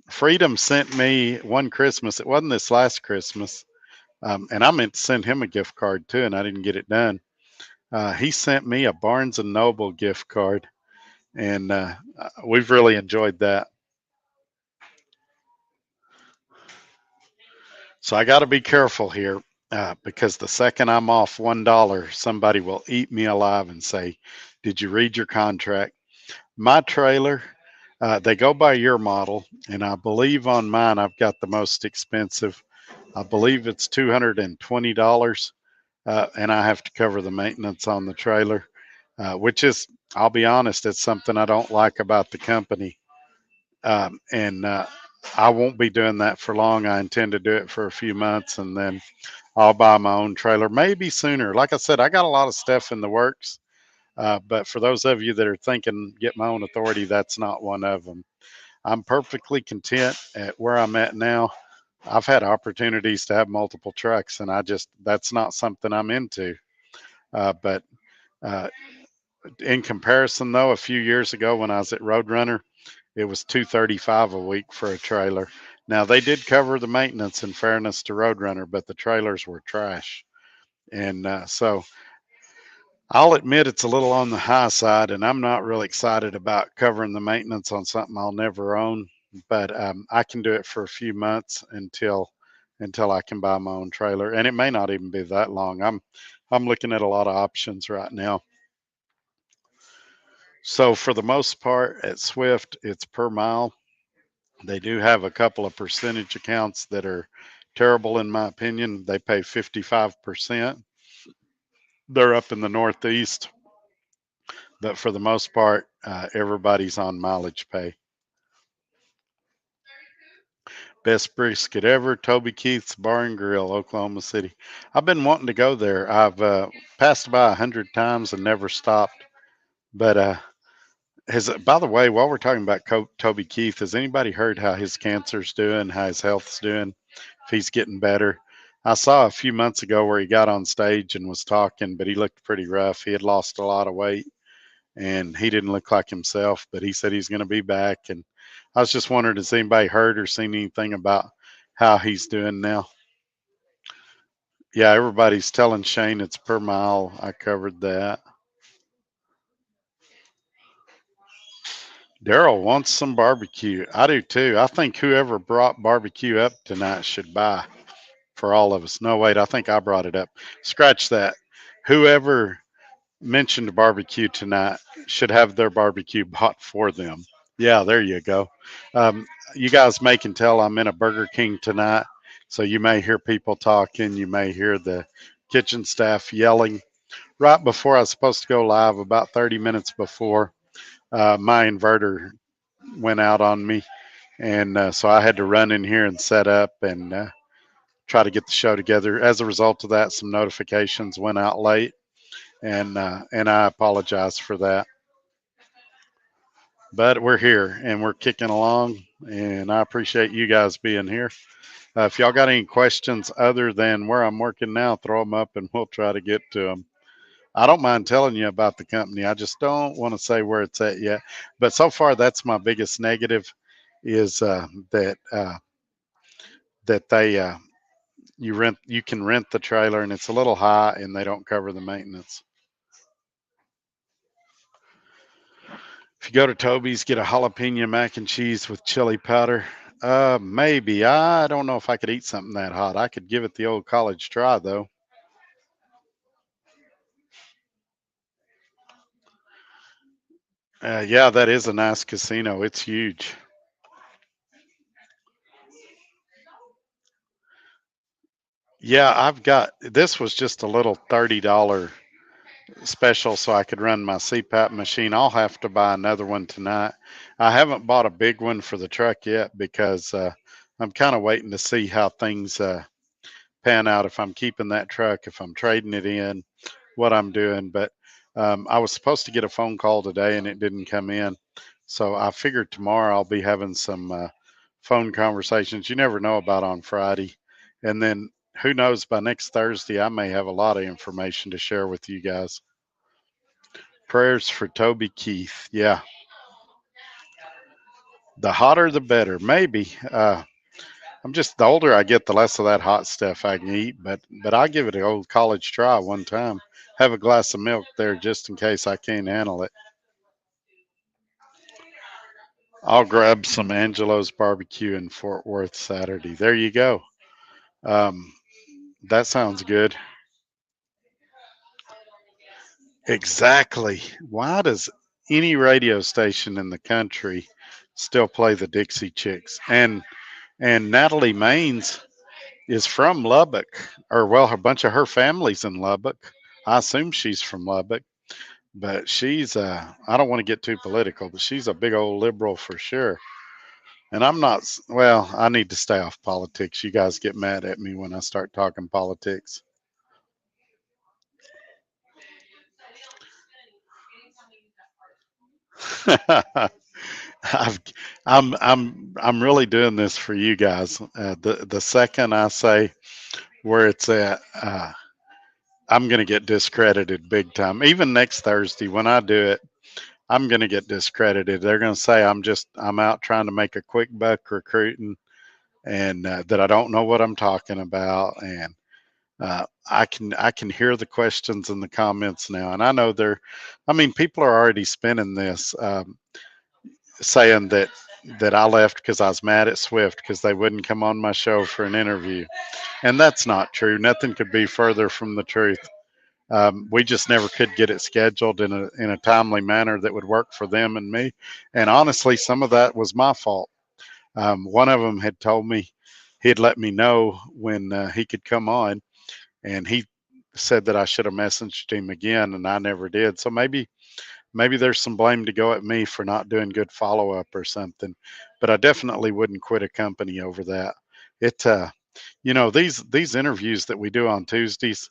Freedom sent me one Christmas. It wasn't this last Christmas. And I meant to send him a gift card too, and I didn't get it done. He sent me a Barnes and Noble gift card, and we've really enjoyed that. So I got to be careful here because the second I'm off $1, somebody will eat me alive and say, "Did you read your contract?" My trailer, They go by your model, and I believe on mine I've got the most expensive. I believe it's $220, and I have to cover the maintenance on the trailer, which is, I'll be honest, it's something I don't like about the company. And I won't be doing that for long. I intend to do it for a few months, and then I'll buy my own trailer, maybe sooner. Like I said, I got a lot of stuff in the works. But for those of you that are thinking get my own authority, that's not one of them. I'm perfectly content at where I'm at now. I've had opportunities to have multiple trucks, and that's not something I'm into. But uh, in comparison, though, a few years ago when I was at Roadrunner, it was 235 a week for a trailer. Now they did cover the maintenance in fairness to Roadrunner, but the trailers were trash. And so I'll admit it's a little on the high side, and I'm not really excited about covering the maintenance on something I'll never own. But I can do it for a few months until I can buy my own trailer, and it may not even be that long. I'm looking at a lot of options right now. So for the most part at Swift, it's per mile. They do have a couple of percentage accounts that are terrible in my opinion. They pay 55%. They're up in the Northeast, but for the most part, everybody's on mileage pay. Best brisket ever, Toby Keith's Bar and Grill, Oklahoma City. I've been wanting to go there. I've passed by 100 times and never stopped. But by the way, while we're talking about Toby Keith, has anybody heard how his cancer's doing, how his health's doing, if he's getting better? I saw a few months ago where he got on stage and was talking, but he looked pretty rough. He had lost a lot of weight and he didn't look like himself, but he said he's going to be back. And I was just wondering, has anybody heard or seen anything about how he's doing now? Yeah, everybody's telling Shane it's per mile. I covered that. Daryl wants some barbecue. I do too. I think whoever brought barbecue up tonight should buy for all of us. No, wait, I think I brought it up. Scratch that. Whoever mentioned barbecue tonight should have their barbecue bought for them. Yeah, there you go. Um, you guys may can tell I'm in a Burger King tonight, so you may hear people talking. You may hear the kitchen staff yelling. Right before I was supposed to go live, about 30 minutes before, my inverter went out on me, and so I had to run in here and set up and try to get the show together. As a result of that, some notifications went out late, and I apologize for that. But we're here and we're kicking along, and I appreciate you guys being here. If y'all got any questions other than where I'm working now, throw them up and we'll try to get to them. I don't mind telling you about the company. I just don't want to say where it's at yet. But so far, that's my biggest negative is that they you can rent the trailer and it's a little high and they don't cover the maintenance. If you go to Toby's, get a jalapeno mac and cheese with chili powder. Maybe. I don't know if I could eat something that hot. I could give it the old college try though. Yeah, that is a nice casino. It's huge. Yeah, I've got this was just a little $30 special so I could run my CPAP machine. I'll have to buy another one tonight. I haven't bought a big one for the truck yet because I'm kind of waiting to see how things pan out, if I'm keeping that truck, if I'm trading it in, what I'm doing. But I was supposed to get a phone call today and it didn't come in. So I figured tomorrow I'll be having some phone conversations you never know about on Friday. And then who knows, by next Thursday, I may have a lot of information to share with you guys. Prayers for Toby Keith. Yeah. The hotter, the better. Maybe. I'm just, the older I get, the less of that hot stuff I can eat. But I'll give it an old college try one time. Have a glass of milk there just in case I can't handle it. I'll grab some Angelo's barbecue in Fort Worth Saturday. There you go. Um, that sounds good. Exactly. Why does any radio station in the country still play the Dixie Chicks. And Natalie Maines is from Lubbock, or well, a bunch of her family's in Lubbock. I assume she's from Lubbock, but she's I don't want to get too political, but she's a big old liberal for sure. And I'm not, well, I need to stay off politics. You guys get mad at me when I start talking politics. I've, I'm really doing this for you guys. The second I say where it's at, I'm going to get discredited big time. Even next Thursday when I do it, I'm going to get discredited. They're going to say I'm out trying to make a quick buck recruiting, and that I don't know what I'm talking about. And I can hear the questions in the comments now, and I know I mean, people are already spinning this, saying that I left because I was mad at Swift because they wouldn't come on my show for an interview, and that's not true. Nothing could be further from the truth. We just never could get it scheduled in a timely manner that would work for them and me. And honestly, some of that was my fault. One of them had told me he'd let me know when he could come on, and he said that I should have messaged him again, and I never did. So maybe there's some blame to go at me for not doing good follow up or something. But I definitely wouldn't quit a company over that. It these interviews that we do on Tuesdays,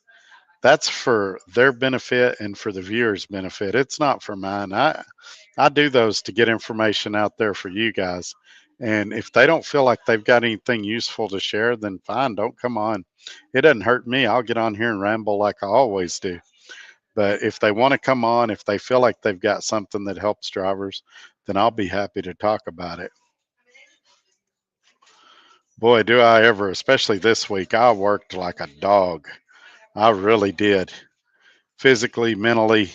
that's for their benefit and for the viewers' benefit. It's not for mine. I do those to get information out there for you guys. And if they don't feel like they've got anything useful to share, then fine, don't come on. It doesn't hurt me. I'll get on here and ramble like I always do. But if they want to come on, if they feel like they've got something that helps drivers, then I'll be happy to talk about it. Boy, do I ever, especially this week, I worked like a dog. I really did. Physically, mentally.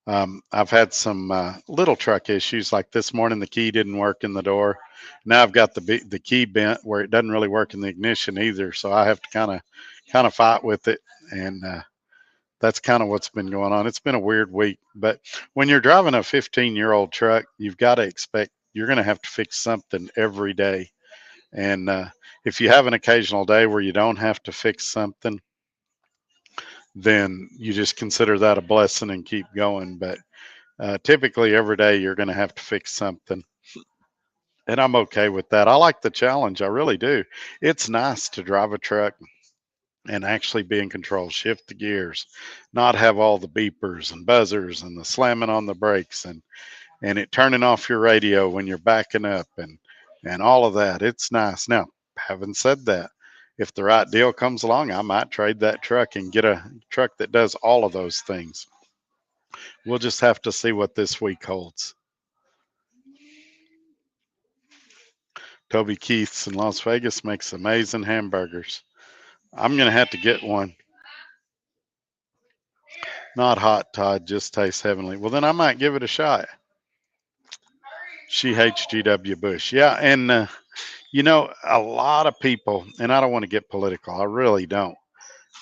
I've had some little truck issues. Like this morning, the key didn't work in the door. Now I've got the key bent where it doesn't really work in the ignition either. So I have to kind of fight with it, and that's kind of what's been going on. It's been a weird week, but when you're driving a 15-year-old truck, you've got to expect you're going to have to fix something every day. And if you have an occasional day where you don't have to fix something, then you just consider that a blessing and keep going. But typically, every day you're going to have to fix something. And I'm okay with that. I like the challenge. I really do. It's nice to drive a truck and actually be in control, shift the gears, not have all the beepers and buzzers and the slamming on the brakes and it turning off your radio when you're backing up and all of that. It's nice. Now, having said that, if the right deal comes along, I might trade that truck and get a truck that does all of those things. We'll just have to see what this week holds. Toby Keith's in Las Vegas makes amazing hamburgers. I'm going to have to get one. Not hot, Todd, just tastes heavenly. Well, then I might give it a shot. She hates GW Bush. Yeah. And, a lot of people, and I don't want to get political, I really don't.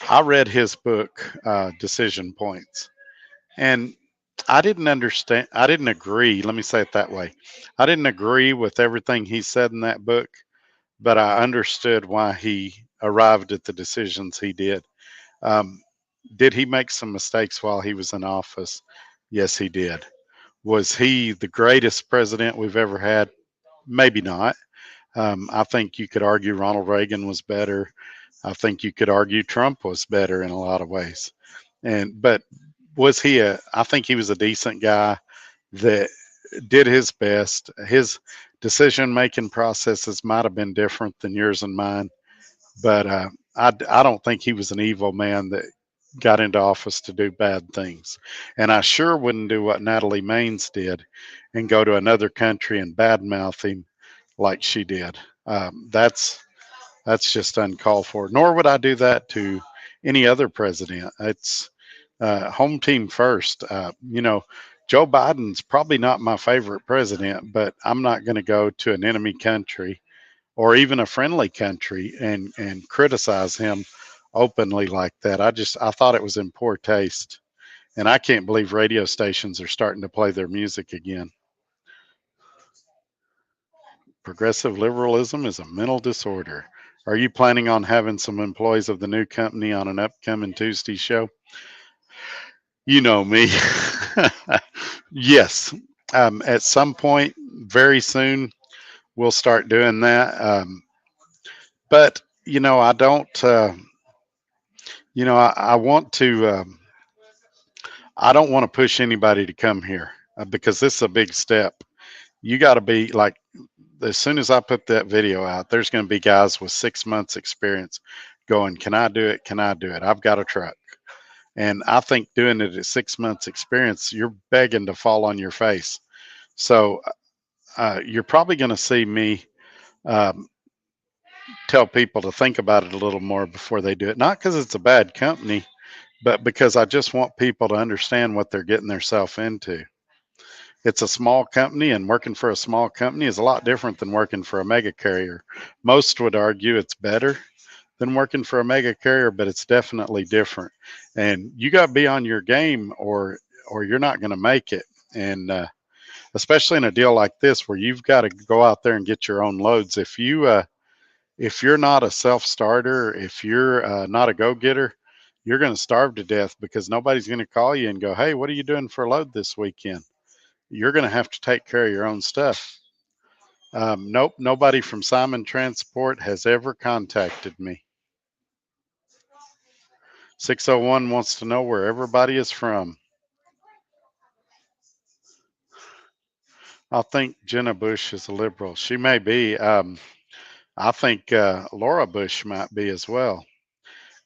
I read his book, Decision Points, and I didn't understand, I didn't agree. Let me say it that way. I didn't agree with everything he said in that book, but I understood why he arrived at the decisions he did. Um, did he make some mistakes while he was in office? Yes, he did. Was he the greatest president we've ever had? Maybe not. I think you could argue Ronald Reagan was better. I think you could argue Trump was better in a lot of ways. But was he I think he was a decent guy that did his best. His decision making processes might have been different than yours and mine, but I don't think he was an evil man that got into office to do bad things. And I sure wouldn't do what Natalie Maines did and go to another country and badmouth him like she did. That's just uncalled for. Nor would I do that to any other president. It's home team first. Joe Biden's probably not my favorite president, but I'm not going to go to an enemy country or even a friendly country and criticize him openly like that. I thought it was in poor taste, and I can't believe radio stations are starting to play their music again. Progressive liberalism is a mental disorder. Are you planning on having some employees of the new company on an upcoming Tuesday show? You know me. Yes. At some point, very soon, we'll start doing that. But, I don't, I want to, I don't want to push anybody to come here because this is a big step. You got to be like, as soon as I put that video out, there's going to be guys with 6 months experience going, can I do it? Can I do it? I've got a truck. And I think doing it at 6 months experience, you're begging to fall on your face. So you're probably going to see me um, tell people to think about it a little more before they do it. Not because it's a bad company, but because I just want people to understand what they're getting themselves into. It's a small company, and working for a small company is a lot different than working for a mega carrier. Most would argue it's better than working for a mega carrier, but it's definitely different. And you got to be on your game, or you're not going to make it. And especially in a deal like this, where you've got to go out there and get your own loads. If you're not a self starter, if you're not a go getter, you're going to starve to death because nobody's going to call you and go, "Hey, what are you doing for a load this weekend?" You're going to have to take care of your own stuff. Nope, nobody from Simon Transport has ever contacted me. 601 wants to know where everybody is from. I think Jenna Bush is a liberal. She may be. I think Laura Bush might be as well.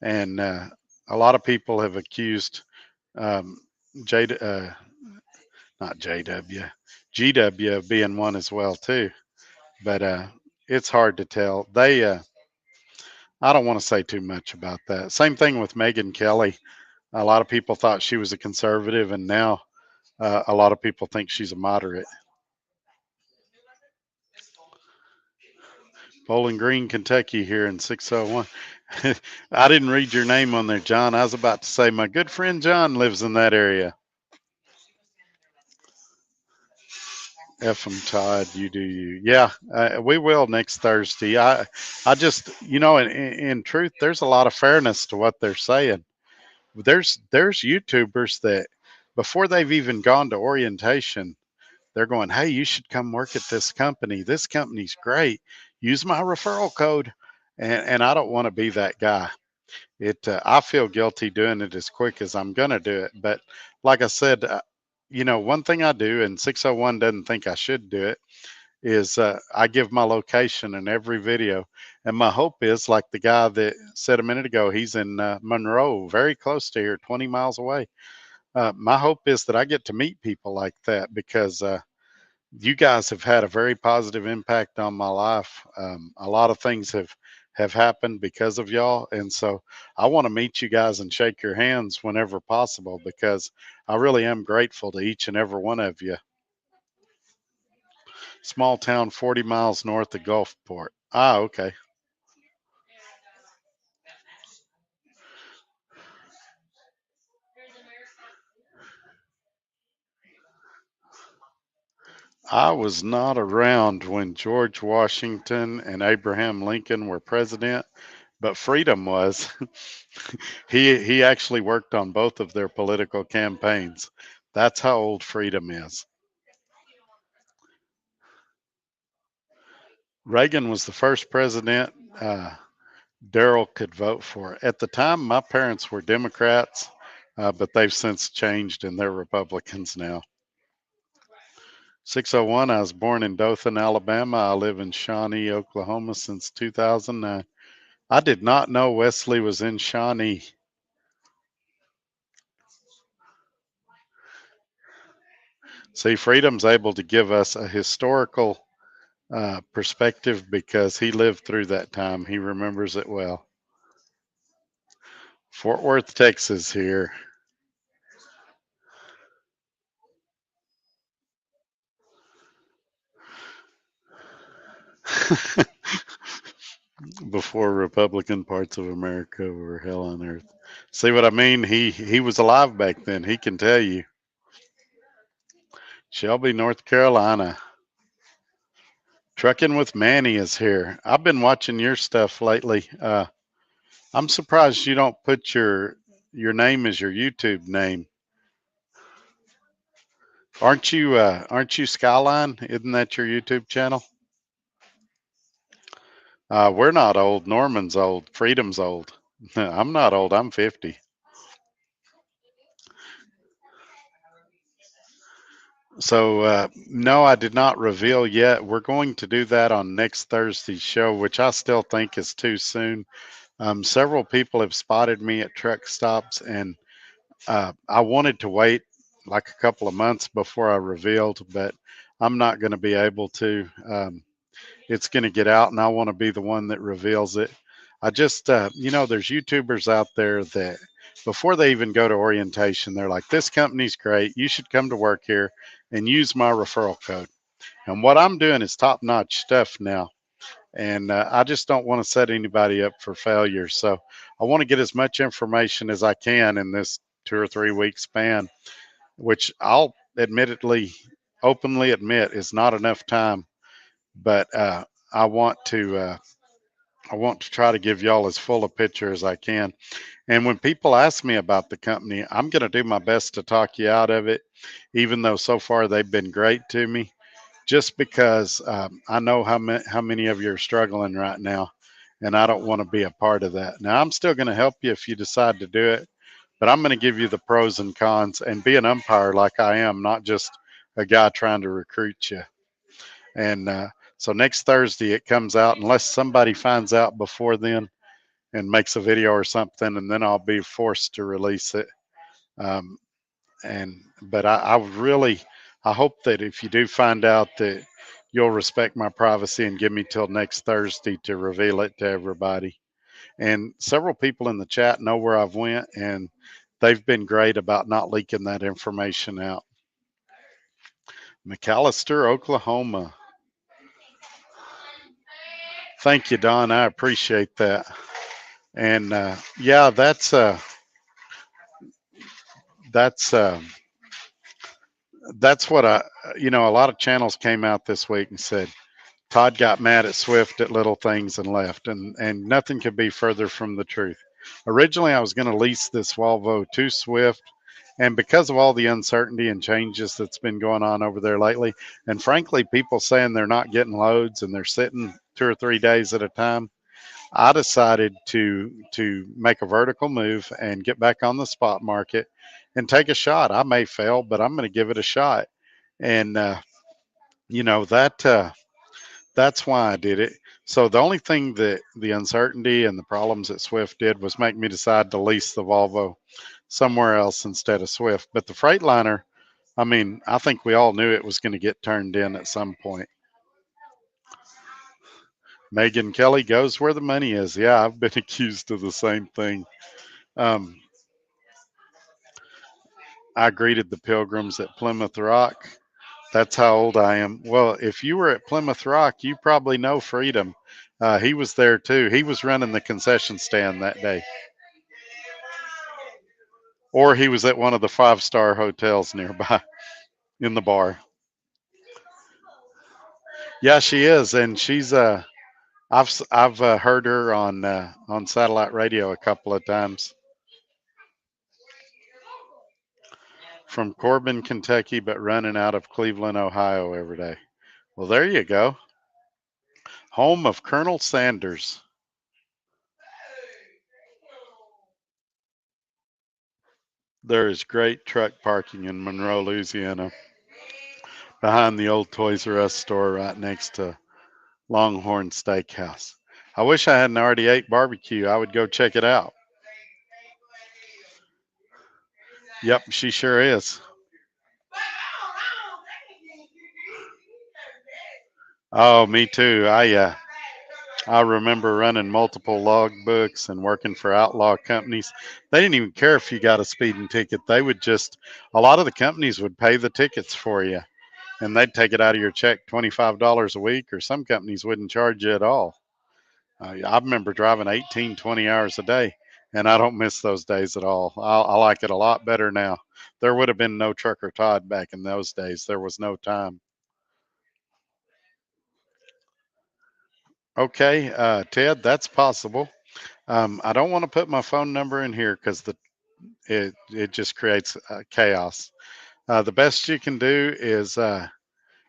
And a lot of people have accused um, J, not JW, GW of being one as well too. But it's hard to tell. I don't want to say too much about that. Same thing with Megyn Kelly. A lot of people thought she was a conservative, and now a lot of people think she's a moderate. Bowling Green, Kentucky, here in 601. I didn't read your name on there, John. I was about to say my good friend John lives in that area. F Todd, you do you. Yeah, we will next Thursday. I just, in truth, there's a lot of fairness to what they're saying. There's YouTubers that before they've even gone to orientation, they're going, "Hey, you should come work at this company. This company's great. Use my referral code." And I don't want to be that guy. I feel guilty doing it as quick as I'm gonna do it. But like I said, one thing I do, and 601 doesn't think I should do it, is I give my location in every video. And my hope is, like the guy that said a minute ago, he's in Monroe, very close to here, 20 miles away. My hope is that I get to meet people like that because you guys have had a very positive impact on my life. A lot of things have happened because of y'all, and so I want to meet you guys and shake your hands whenever possible because I really am grateful to each and every one of you. Small town 40 miles north of Gulfport. Ah, okay. I was not around when George Washington and Abraham Lincoln were president, but Freedom was. He actually worked on both of their political campaigns. That's how old Freedom is. Reagan was the first president Daryl could vote for. At the time, my parents were Democrats, but they've since changed and they're Republicans now. 601, I was born in Dothan, Alabama. I live in Shawnee, Oklahoma since 2009. I did not know Wesley was in Shawnee. See, Freedom's able to give us a historical perspective because he lived through that time. He remembers it well. Fort Worth, Texas, here. Before Republican parts of America were hell on earth. See what I mean? He was alive back then. He can tell you. Shelby, North Carolina. Trucking with Manny is here. I've been watching your stuff lately. I'm surprised you don't put your name as your YouTube name. Aren't you Skyline? Isn't that your YouTube channel? We're not old. Norman's old. Freedom's old. I'm not old. I'm 50. So no, I did not reveal yet. We're going to do that on next Thursday's show, which I still think is too soon. Several people have spotted me at truck stops, and I wanted to wait like a couple of months before I revealed, but I'm not going to be able to. It's going to get out, and I want to be the one that reveals it. I just, there's YouTubers out there that before they even go to orientation, they're like, this company's great. You should come to work here and use my referral code. And what I'm doing is top notch stuff now. And I just don't want to set anybody up for failure. So I want to get as much information as I can in this 2 or 3 week span, which I'll admittedly, openly admit is not enough time. But I want to. I want to try to give y'all as full a picture as I can. And when people ask me about the company, I'm going to do my best to talk you out of it, even though so far they've been great to me, just because I know how many of you are struggling right now, and I don't want to be a part of that. Now, I'm still going to help you if you decide to do it, but I'm going to give you the pros and cons and be an umpire like I am, not just a guy trying to recruit you. And so next Thursday it comes out, unless somebody finds out before then and makes a video or something, and then I'll be forced to release it. Um, and but I really I hope that if you do find out that you'll respect my privacy and give me till next Thursday to reveal it to everybody. And several people in the chat know where I've went, and they've been great about not leaking that information out. McAllister, Oklahoma. Thank you, Don. I appreciate that. And yeah, that's that's what a lot of channels came out this week and said Todd got mad at Swift at little things and left, and nothing could be further from the truth. Originally, I was going to lease this Volvo to Swift, and because of all the uncertainty and changes that's been going on over there lately, and frankly, people saying they're not getting loads and they're sitting 2 or 3 days at a time, I decided to make a vertical move and get back on the spot market and take a shot. I may fail, but I'm going to give it a shot. And you know that that's why I did it. So the only thing that the uncertainty and the problems at Swift did was make me decide to lease the Volvo somewhere else instead of Swift. But the Freightliner, I mean, I think we all knew it was going to get turned in at some point. Megan Kelly goes where the money is. Yeah, I've been accused of the same thing. Um, I greeted the pilgrims at Plymouth Rock. That's how old I am. Well, if you were at Plymouth Rock, you probably know Freedom. He was there too. He was running the concession stand that day. Or he was at one of the five-star hotels nearby in the bar. Yeah, she is, and she's I've heard her on satellite radio a couple of times. From Corbin, Kentucky, but running out of Cleveland, Ohio every day. Well, there you go. Home of Colonel Sanders. There is great truck parking in Monroe, Louisiana, behind the old Toys R Us store right next to Longhorn Steakhouse. I wish I hadn't already ate barbecue. I would go check it out. Yep, she sure is. Oh, me too. I remember running multiple log books and working for outlaw companies. They didn't even care if you got a speeding ticket. They would just a lot of the companies would pay the tickets for you, and they'd take it out of your check, $25 a week, or some companies wouldn't charge you at all. I remember driving 18, 20 hours a day, and I don't miss those days at all. I like it a lot better now. There would have been no Trucker Todd back in those days. There was no time. Okay, Ted, that's possible. I don't want to put my phone number in here because it just creates chaos. The best you can do is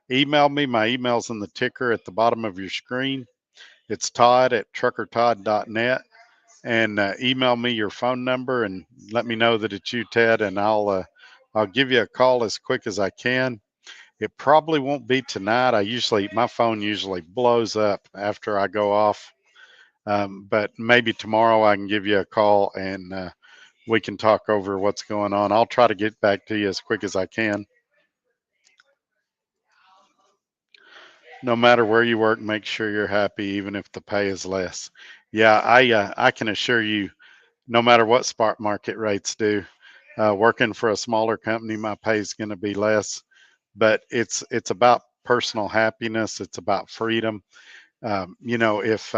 email me. My email's in the ticker at the bottom of your screen. It's Todd at truckertodd.net, and email me your phone number and let me know that it's you, Ted, and I'll give you a call as quick as I can. It probably won't be tonight. My phone usually blows up after I go off. But maybe tomorrow I can give you a call and we can talk over what's going on. I'll try to get back to you as quick as I can. No matter where you work, make sure you're happy, even if the pay is less. Yeah, I can assure you, no matter what spot market rates do, working for a smaller company, my pay is going to be less. But it's about personal happiness. It's about freedom. If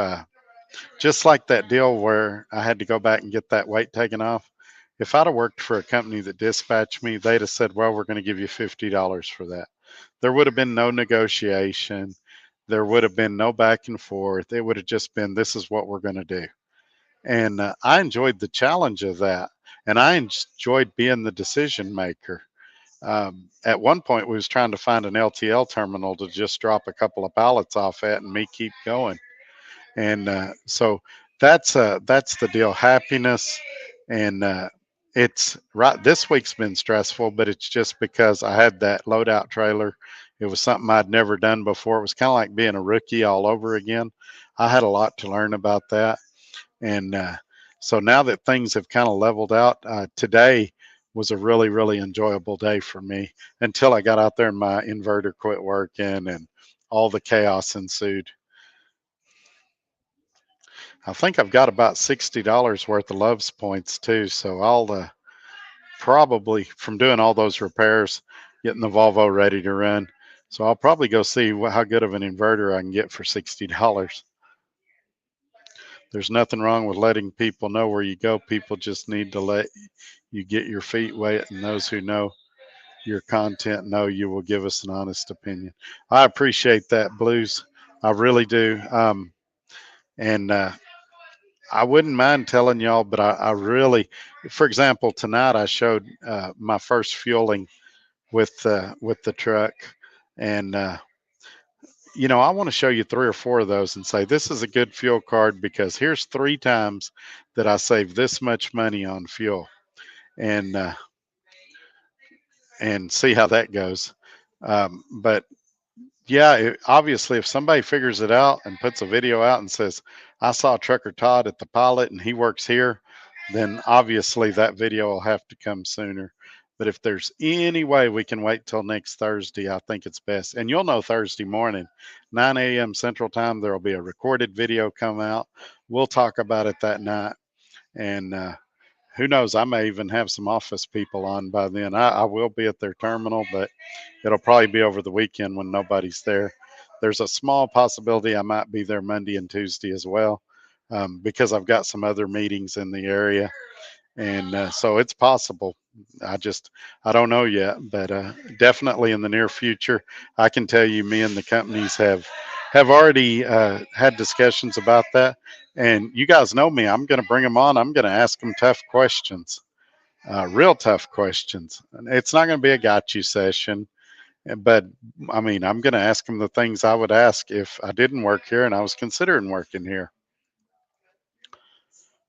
just like that deal where I had to go back and get that weight taken off. If I'd have worked for a company that dispatched me, they'd have said, well, we're going to give you $50 for that. There would have been no negotiation. There would have been no back and forth. It would have just been, this is what we're going to do. And I enjoyed the challenge of that. And I enjoyed being the decision maker. At one point, we was trying to find an LTL terminal to just drop a couple of pallets off at and me keep going. And so that's the deal. Happiness, and it's right. This week's been stressful, but it's just because I had that loadout trailer. It was something I'd never done before. It was kind of like being a rookie all over again. I had a lot to learn about that, and so now that things have kind of leveled out, today was a really enjoyable day for me until I got out there and my inverter quit working and all the chaos ensued. I think I've got about $60 worth of Love's points too, so I'll probably from doing all those repairs, getting the Volvo ready to run. So I'll probably go see how good of an inverter I can get for $60. There's nothing wrong with letting people know where you go. People just need to let you get your feet wet, and those who know your content know you will give us an honest opinion. I appreciate that, Blues. I really do. And I wouldn't mind telling y'all, but I really, for example, tonight I showed my first fueling with the truck, and I want to show you 3 or 4 of those and say this is a good fuel card because here's 3 times that I saved this much money on fuel, and see how that goes. But yeah, obviously, if somebody figures it out and puts a video out and says, I saw Trucker Todd at the pilot and he works here, then obviously that video will have to come sooner. But if there's any way we can wait till next Thursday, I think it's best. And you'll know Thursday morning, 9 a.m. Central Time, there will be a recorded video come out. We'll talk about it that night. And who knows, I may even have some office people on by then. I will be at their terminal, but it'll probably be over the weekend when nobody's there. There's a small possibility I might be there Monday and Tuesday as well, because I've got some other meetings in the area, and so it's possible. I don't know yet, but definitely in the near future, I can tell you, me and the companies have already had discussions about that. And you guys know me. I'm going to bring them on. I'm going to ask them tough questions, real tough questions. It's not going to be a got you session. But I mean, I'm going to ask them the things I would ask if I didn't work here and I was considering working here.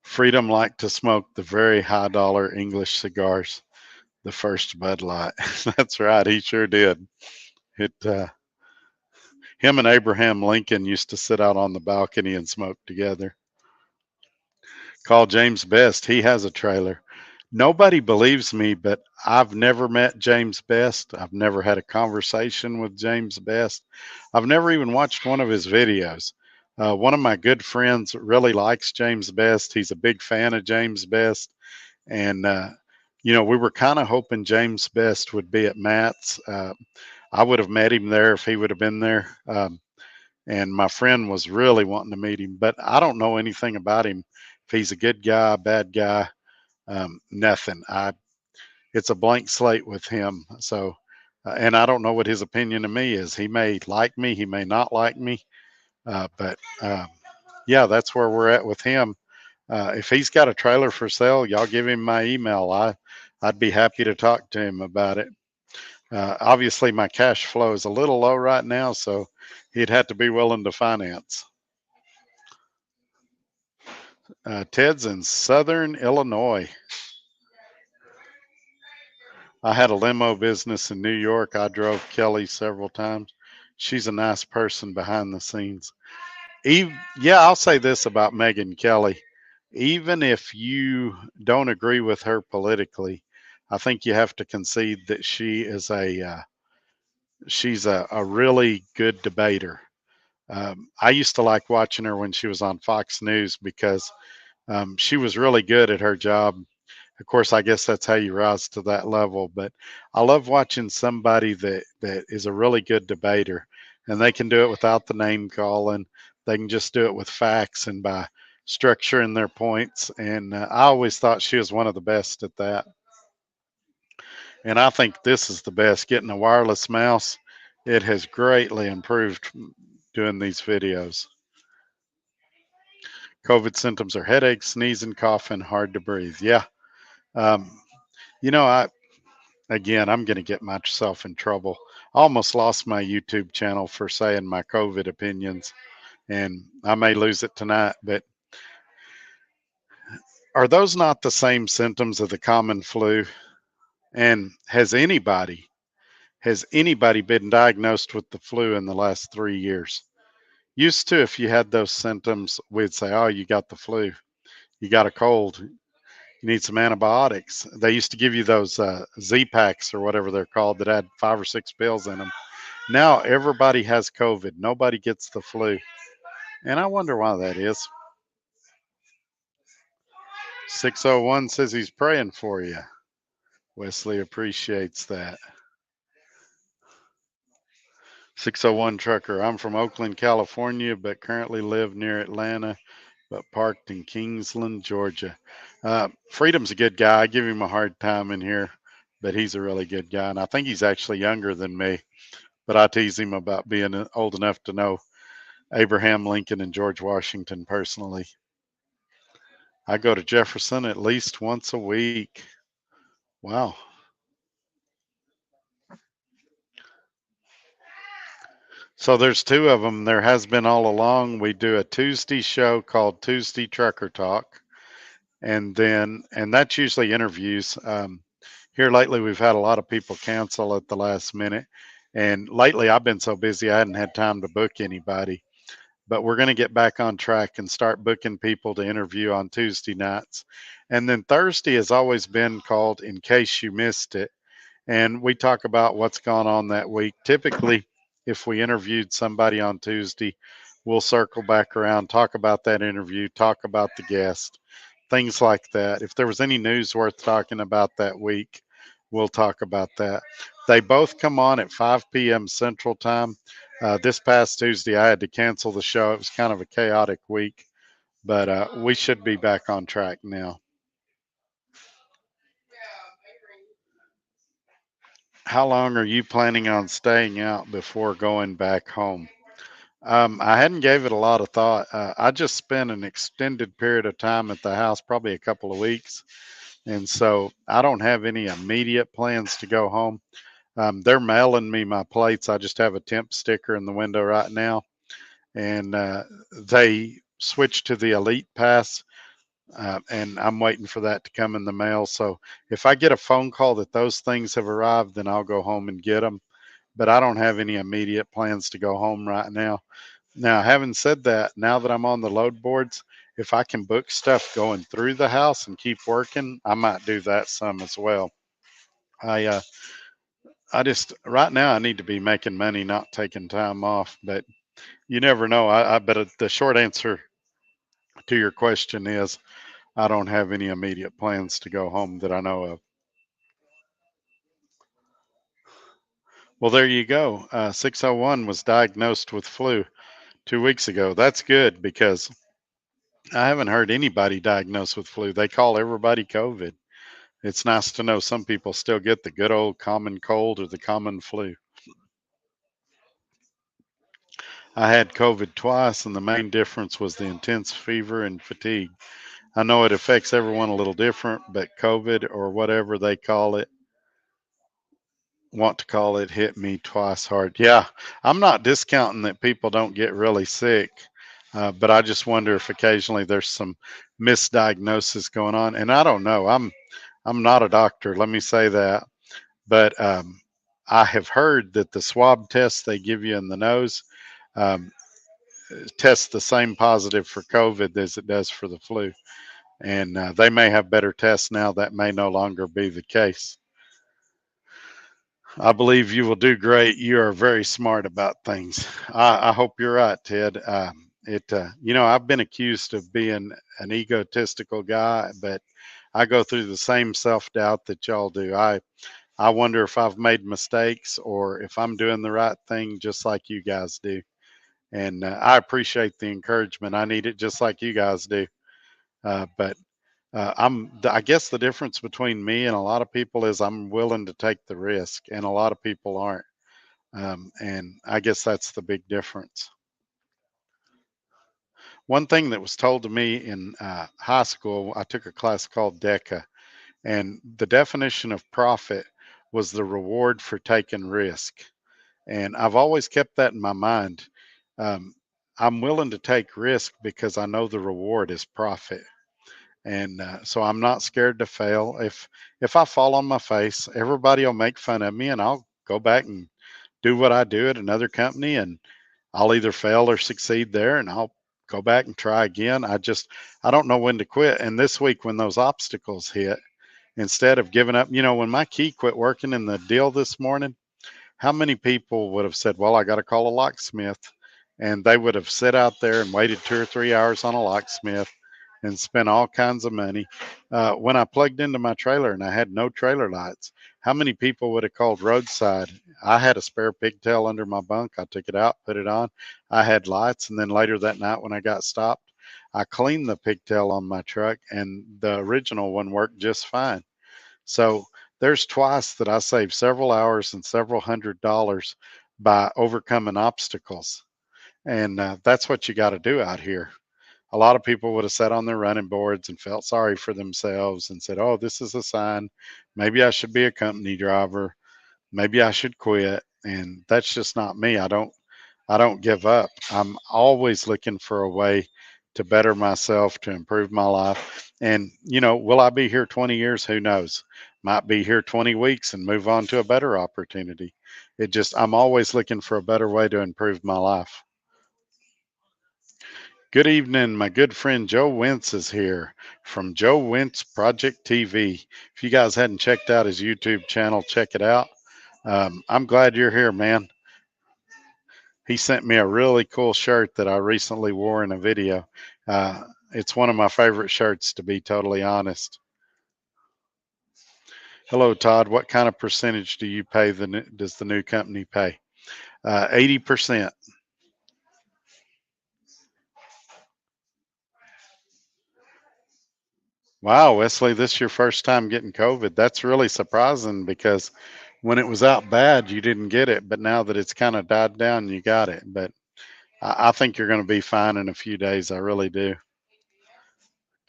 Freedom liked to smoke the very high dollar English cigars, the first Bud Light. That's right, he sure did. It him and Abraham Lincoln used to sit out on the balcony and smoke together. Call James Best. He has a trailer. Nobody believes me, but I've never met James Best. I've never had a conversation with James Best. I've never even watched one of his videos. One of my good friends really likes James Best. He's a big fan of James Best. And, we were kind of hoping James Best would be at Matt's. I would have met him there if he would have been there. And my friend was really wanting to meet him, but I don't know anything about him. If he's a good guy, bad guy, nothing. It's a blank slate with him. So, and I don't know what his opinion of me is. He may like me, he may not like me. But yeah, that's where we're at with him. If he's got a trailer for sale, y'all give him my email. I'd be happy to talk to him about it. Obviously, my cash flow is a little low right now, so he'd have to be willing to finance. Ted's in Southern Illinois. I had a limo business in New York. I drove Kelly several times. She's a nice person behind the scenes. Yeah, I'll say this about Megan Kelly. Even if you don't agree with her politically, I think you have to concede that she's a really good debater. I used to like watching her when she was on Fox News because she was really good at her job. Of course, I guess that's how you rise to that level. But I love watching somebody that is a really good debater, and they can do it without the name calling. They can just do it with facts and by structuring their points. And I always thought she was one of the best at that. And I think this is the best. Getting a wireless mouse, it has greatly improved doing these videos. COVID symptoms are headache, sneezing, coughing, hard to breathe. Yeah. Um, you know, I'm going to get myself in trouble. I almost lost my YouTube channel for saying my COVID opinions, and I may lose it tonight. But are those not the same symptoms of the common flu? And has anybody been diagnosed with the flu in the last 3 years? Used to, if you had those symptoms, we'd say, "Oh, you got the flu. You got a cold. You need some antibiotics." They used to give you those Z packs or whatever they're called that had 5 or 6 pills in them. Now everybody has COVID. Nobody gets the flu. And I wonder why that is. 601 says he's praying for you. Wesley appreciates that. 601 Trucker, I'm from Oakland, California, but currently live near Atlanta, but parked in Kingsland, Georgia. Freedom's a good guy. I give him a hard time in here, but he's a really good guy. And I think he's actually younger than me, but I tease him about being old enough to know Abraham Lincoln and George Washington personally. I go to Jefferson at least once a week. Wow. So there's two of them. There has been all along. We do a Tuesday show called Tuesday Trucker Talk, and that's usually interviews. Here lately, we've had a lot of people cancel at the last minute, and lately I've been so busy I hadn't had time to book anybody. But we're going to get back on track and start booking people to interview on Tuesday nights. And then Thursday has always been called In Case You Missed It. And we talk about what's gone on that week. Typically, if we interviewed somebody on Tuesday, we'll circle back around, talk about that interview, talk about the guest, things like that. If there was any news worth talking about that week, we'll talk about that. They both come on at 5 p.m. Central Time. This past Tuesday, I had to cancel the show. It was kind of a chaotic week, but we should be back on track now. How long are you planning on staying out before going back home? I hadn't gave it a lot of thought. I just spent an extended period of time at the house, probably a couple of weeks, and so I don't have any immediate plans to go home. They're mailing me my plates. I just have a temp sticker in the window right now, and they switched to the Elite Pass, and I'm waiting for that to come in the mail. So if I get a phone call that those things have arrived, then I'll go home and get them. But I don't have any immediate plans to go home right now. Now, having said that, now that I'm on the load boards, if I can book stuff going through the house and keep working, I might do that some as well. I uh, I just right now I need to be making money, not taking time off. But you never know. I bet the short answer to your question is I don't have any immediate plans to go home that I know of. Well, there you go. 601 was diagnosed with flu 2 weeks ago. That's good because I haven't heard anybody diagnosed with flu. They call everybody COVID. It's nice to know some people still get the good old common cold or the common flu. I had COVID twice, and the main difference was the intense fever and fatigue. I know it affects everyone a little different, but COVID or whatever they call it, want to call it, hit me twice hard. Yeah, I'm not discounting that people don't get really sick, but I just wonder if occasionally there's some misdiagnosis going on. And I don't know. I'm not a doctor. Let me say that, but I have heard that the swab test they give you in the nose um, tests the same positive for COVID as it does for the flu. And they may have better tests now. That may no longer be the case. I believe you will do great. You are very smart about things. I hope you're right, Ted. I've been accused of being an egotistical guy, but I go through the same self doubt that y'all do. I wonder if I've made mistakes or if I'm doing the right thing, just like you guys do. And I appreciate the encouragement. I need it just like you guys do. But I guess the difference between me and a lot of people is I'm willing to take the risk, and a lot of people aren't. And I guess that's the big difference. One thing that was told to me in high school, I took a class called DECA, and the definition of profit was the reward for taking risk. And I've always kept that in my mind. Um, I'm willing to take risk because I know the reward is profit. And so I'm not scared to fail. If I fall on my face, everybody will make fun of me, and I'll go back and do what I do at another company, and I'll either fail or succeed there, and I'll go back and try again. I don't know when to quit. And this week, when those obstacles hit, instead of giving up, when my key quit working in the deal this morning, how many people would have said, well, I got to call a locksmith? And they would have sat out there and waited 2 or 3 hours on a locksmith and spent all kinds of money. When I plugged into my trailer and I had no trailer lights, how many people would have called roadside? I had a spare pigtail under my bunk. I took it out, put it on. I had lights. And then later that night when I got stopped, I cleaned the pigtail on my truck, and the original one worked just fine. So there's twice that I saved several hours and several $100s by overcoming obstacles. And that's what you got to do out here. A lot of people would have sat on their running boards and felt sorry for themselves and said, oh, this is a sign. Maybe I should be a company driver. Maybe I should quit. And that's just not me. I don't give up. I'm always looking for a way to better myself, to improve my life. And, will I be here 20 years? Who knows? Might be here 20 weeks and move on to a better opportunity. I'm always looking for a better way to improve my life. Good evening. My good friend Joe Wentz is here from Joe Wentz Project TV. If you guys hadn't checked out his YouTube channel, check it out. I'm glad you're here, man. He sent me a really cool shirt that I recently wore in a video. It's one of my favorite shirts, to be totally honest. Hello, Todd. What kind of percentage do you pay? Does the new company pay? 80%. Wow, Wesley, this is your first time getting COVID. That's really surprising because when it was out bad, you didn't get it. But now that it's kind of died down, you got it. But I think you're going to be fine in a few days. I really do.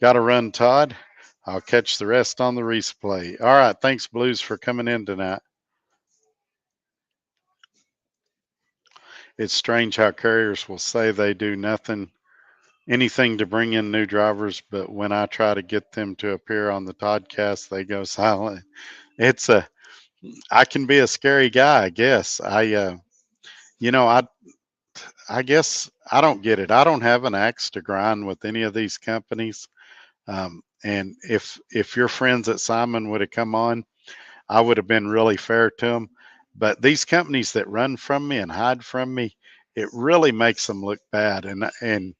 Got to run, Todd. I'll catch the rest on the replay. All right. Thanks, Blues, for coming in tonight. It's strange how carriers will say they do anything to bring in new drivers, but when I try to get them to appear on the podcast, they go silent. It's I can be a scary guy, I guess. You know, I, I guess I don't get it. I don't have an axe to grind with any of these companies. And if your friends at Simon would have come on, I would have been really fair to them. But these companies that run from me and hide from me, it really makes them look bad. And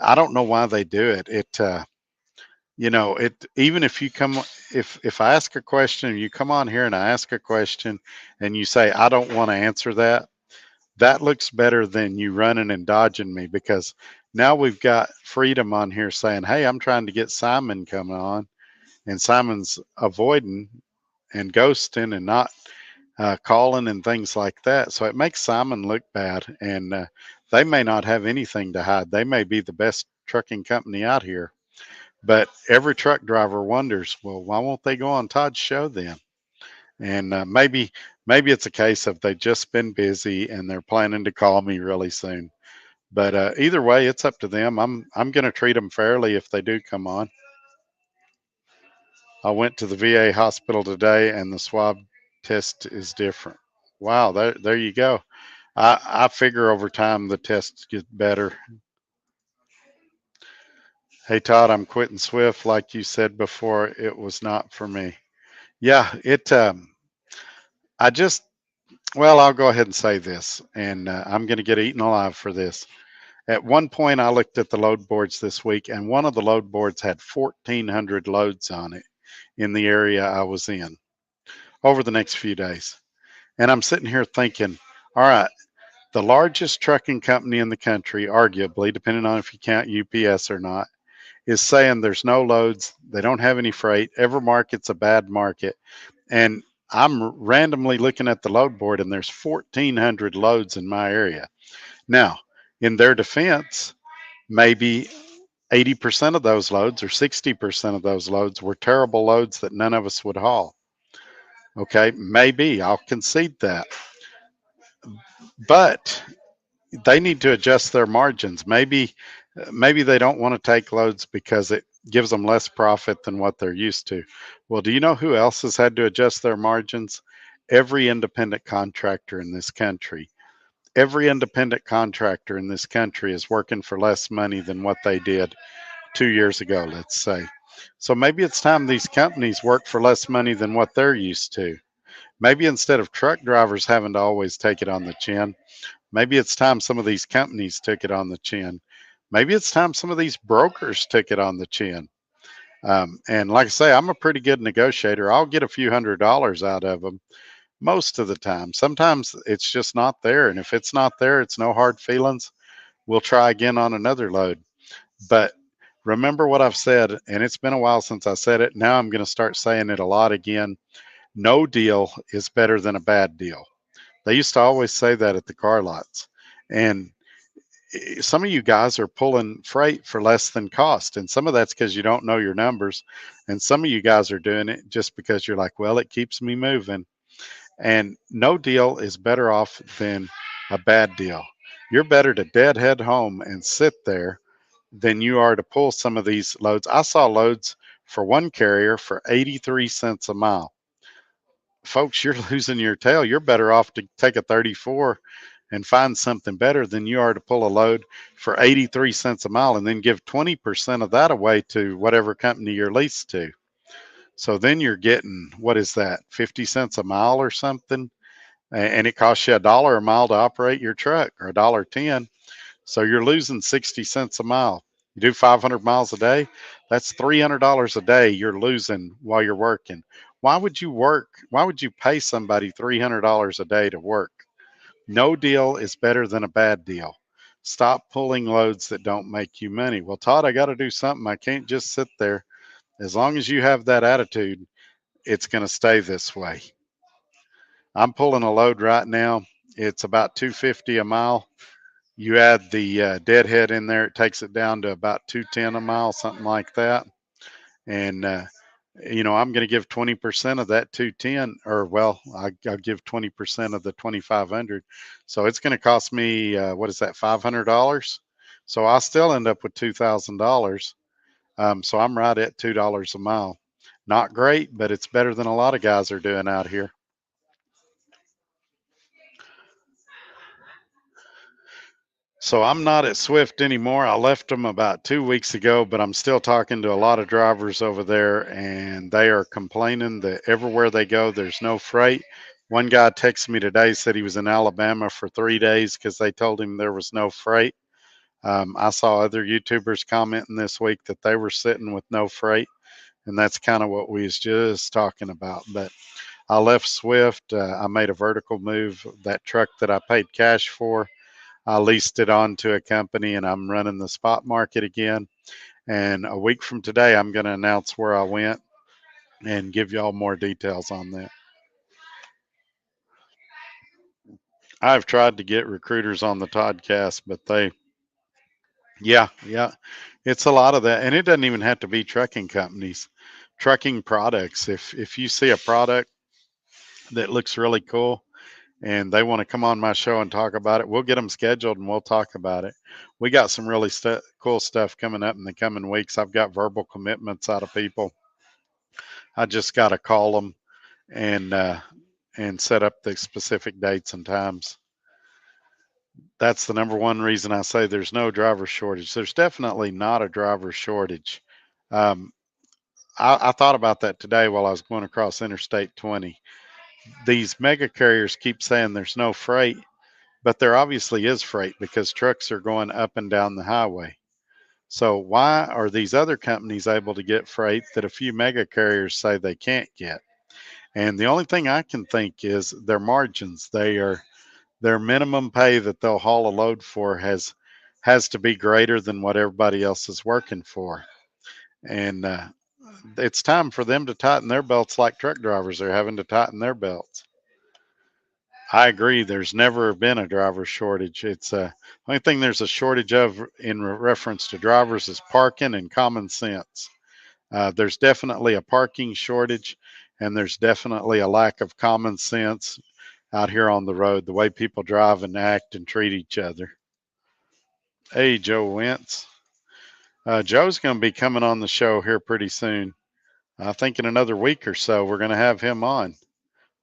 I don't know why they do it. Even if you come, if I ask a question, you come on here and I ask a question, and you say I don't want to answer that, that looks better than you running and dodging me, because now we've got freedom on here saying, hey, I'm trying to get Simon coming on, and Simon's avoiding and ghosting and not calling and things like that. So it makes Simon look bad. And They may not have anything to hide. They may be the best trucking company out here. But every truck driver wonders, well, why won't they go on Todd's show then? And maybe it's a case of they've just been busy and they're planning to call me really soon. But either way, it's up to them. I'm going to treat them fairly if they do come on. I went to the VA hospital today, and the swab test is different. Wow, there you go. I figure over time the tests get better. Hey Todd, I'm quitting Swift. Like you said before, it was not for me. Yeah, it. I just well, I'll go ahead and say this, and I'm going to get eaten alive for this. At one point, I looked at the load boards this week, and one of the load boards had 1,400 loads on it in the area I was in over the next few days. And I'm sitting here thinking, all right, the largest trucking company in the country, arguably, depending on if you count UPS or not, is saying there's no loads, they don't have any freight, every market's a bad market. And I'm randomly looking at the load board, and there's 1,400 loads in my area. Now, in their defense, maybe 80% of those loads or 60% of those loads were terrible loads that none of us would haul. Okay, maybe I'll concede that. But they need to adjust their margins. Maybe they don't want to take loads because it gives them less profit than what they're used to. Well, do you know who else has had to adjust their margins? Every independent contractor in this country. Every independent contractor in this country is working for less money than what they did 2 years ago, let's say. So maybe it's time these companies work for less money than what they're used to. Maybe instead of truck drivers having to always take it on the chin, maybe it's time some of these companies took it on the chin. Maybe it's time some of these brokers took it on the chin. And like I say, I'm a pretty good negotiator. I'll get a few $100s out of them most of the time. Sometimes it's just not there. And if it's not there, it's no hard feelings. We'll try again on another load. But remember what I've said, and it's been a while since I said it. Now I'm going to start saying it a lot again. No deal is better than a bad deal. They used to always say that at the car lots. And some of you guys are pulling freight for less than cost. And some of that's because you don't know your numbers. And some of you guys are doing it just because you're like, well, it keeps me moving. And no deal is better off than a bad deal. You're better to deadhead home and sit there than you are to pull some of these loads. I saw loads for one carrier for 83 cents a mile. Folks, you're losing your tail. You're better off to take a 34 and find something better than you are to pull a load for 83 cents a mile and then give 20% of that away to whatever company you're leased to. So then you're getting, what is that, 50 cents a mile or something? And it costs you $1 a mile to operate your truck, or $1.10. So you're losing 60 cents a mile. You do 500 miles a day, that's $300 a day you're losing while you're working. Why would you work? Why would you pay somebody $300 a day to work? No deal is better than a bad deal. Stop pulling loads that don't make you money. Well, Todd, I got to do something. I can't just sit there. As long as you have that attitude, it's going to stay this way. I'm pulling a load right now. It's about 250 a mile. You add the deadhead in there, it takes it down to about 210 a mile, something like that. And I'm going to give 20% of that 210, or well, I'll give 20% of the 2,500. So it's going to cost me what is that, $500? So I still end up with $2,000. So I'm right at $2 a mile. Not great, but it's better than a lot of guys are doing out here. So I'm not at Swift anymore. I left them about 2 weeks ago, but I'm still talking to a lot of drivers over there, and they are complaining that everywhere they go, there's no freight. One guy texted me today, said he was in Alabama for 3 days because they told him there was no freight. I saw other YouTubers commenting this week that they were sitting with no freight, and that's kind of what we was just talking about. But I left Swift. I made a vertical move. That truck that I paid cash for, I leased it on to a company, and I'm running the spot market again. And a week from today, I'm going to announce where I went and give y'all more details on that. I've tried to get recruiters on the Toddcast, but yeah, it's a lot of that, and it doesn't even have to be trucking companies, trucking products. If you see a product that looks really cool and they want to come on my show and talk about it, we'll get them scheduled and we'll talk about it. We got some really cool stuff coming up in the coming weeks. I've got verbal commitments out of people. I just got to call them and set up the specific dates and times. That's the number one reason I say there's no driver shortage. There's definitely not a driver shortage. Um, I thought about that today while I was going across Interstate 20. These mega carriers keep saying there's no freight, but there obviously is freight because trucks are going up and down the highway. So why are these other companies able to get freight that a few mega carriers say they can't get? And the only thing I can think is their margins. Their minimum pay that they'll haul a load for has to be greater than what everybody else is working for. And it's time for them to tighten their belts like truck drivers are having to tighten their belts. I agree. There's never been a driver shortage. It's the only thing there's a shortage of in reference to drivers is parking and common sense. There's definitely a parking shortage, and there's definitely a lack of common sense out here on the road, the way people drive and act and treat each other. Hey, Joe Wentz. Joe's going to be coming on the show here pretty soon. I think in another week or so, we're going to have him on.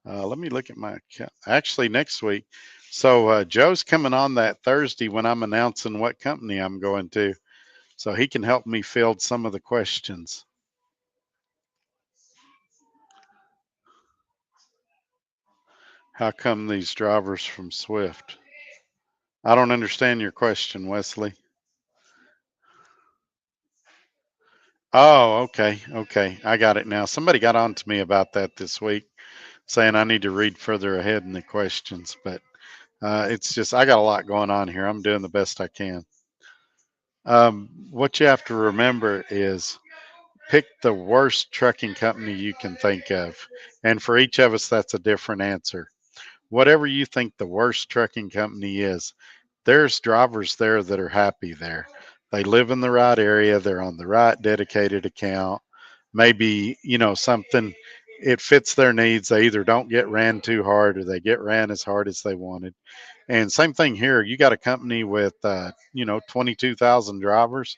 Let me look at my account. Actually, next week. So Joe's coming on that Thursday when I'm announcing what company I'm going to, so he can help me field some of the questions. How come these drivers from Swift? I don't understand your question, Wesley. Oh, okay. I got it now. Somebody got on to me about that this week, saying I need to read further ahead in the questions, but it's just I got a lot going on here. I'm doing the best I can. What you have to remember is pick the worst trucking company you can think of. And for each of us, that's a different answer. Whatever you think the worst trucking company is, there's drivers there that are happy there. They live in the right area, they're on the right dedicated account. Maybe, something it fits their needs. They either don't get ran too hard or they get ran as hard as they wanted. And same thing here. You got a company with 22,000 drivers.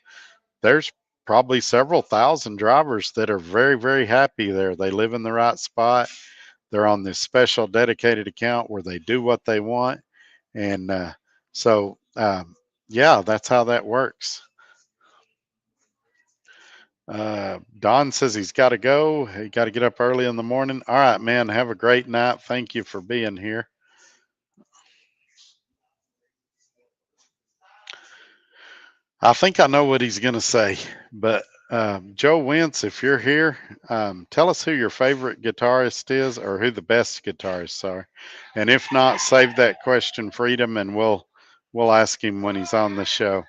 There's probably several thousand drivers that are very, very happy there. They live in the right spot. They're on this special dedicated account where they do what they want. And yeah, that's how that works. Don says he's got to go. He got to get up early in the morning. All right, man. Have a great night. Thank you for being here. I think I know what he's going to say, but Joe Wentz, if you're here, tell us who your favorite guitarist is or who the best guitarists are. And if not, save that question, Freedom, and we'll ask him when he's on the show.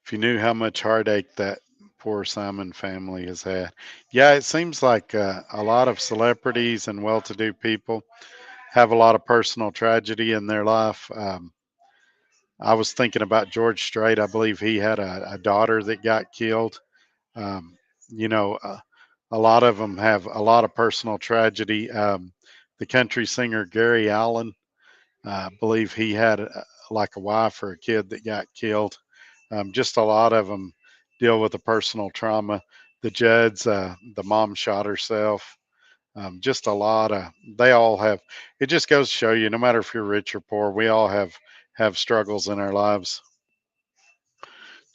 If you knew how much heartache that poor Simon family has had. Yeah, it seems like a lot of celebrities and well to do people have a lot of personal tragedy in their life. I was thinking about George Strait. I believe he had a daughter that got killed. Um, you know, a lot of them have a lot of personal tragedy. The country singer Gary Allen, I believe he had like a wife or a kid that got killed. Just a lot of them deal with the personal trauma. The Judds, the mom shot herself. Just a lot of they all have. It just goes to show you, no matter if you're rich or poor, we all have struggles in our lives.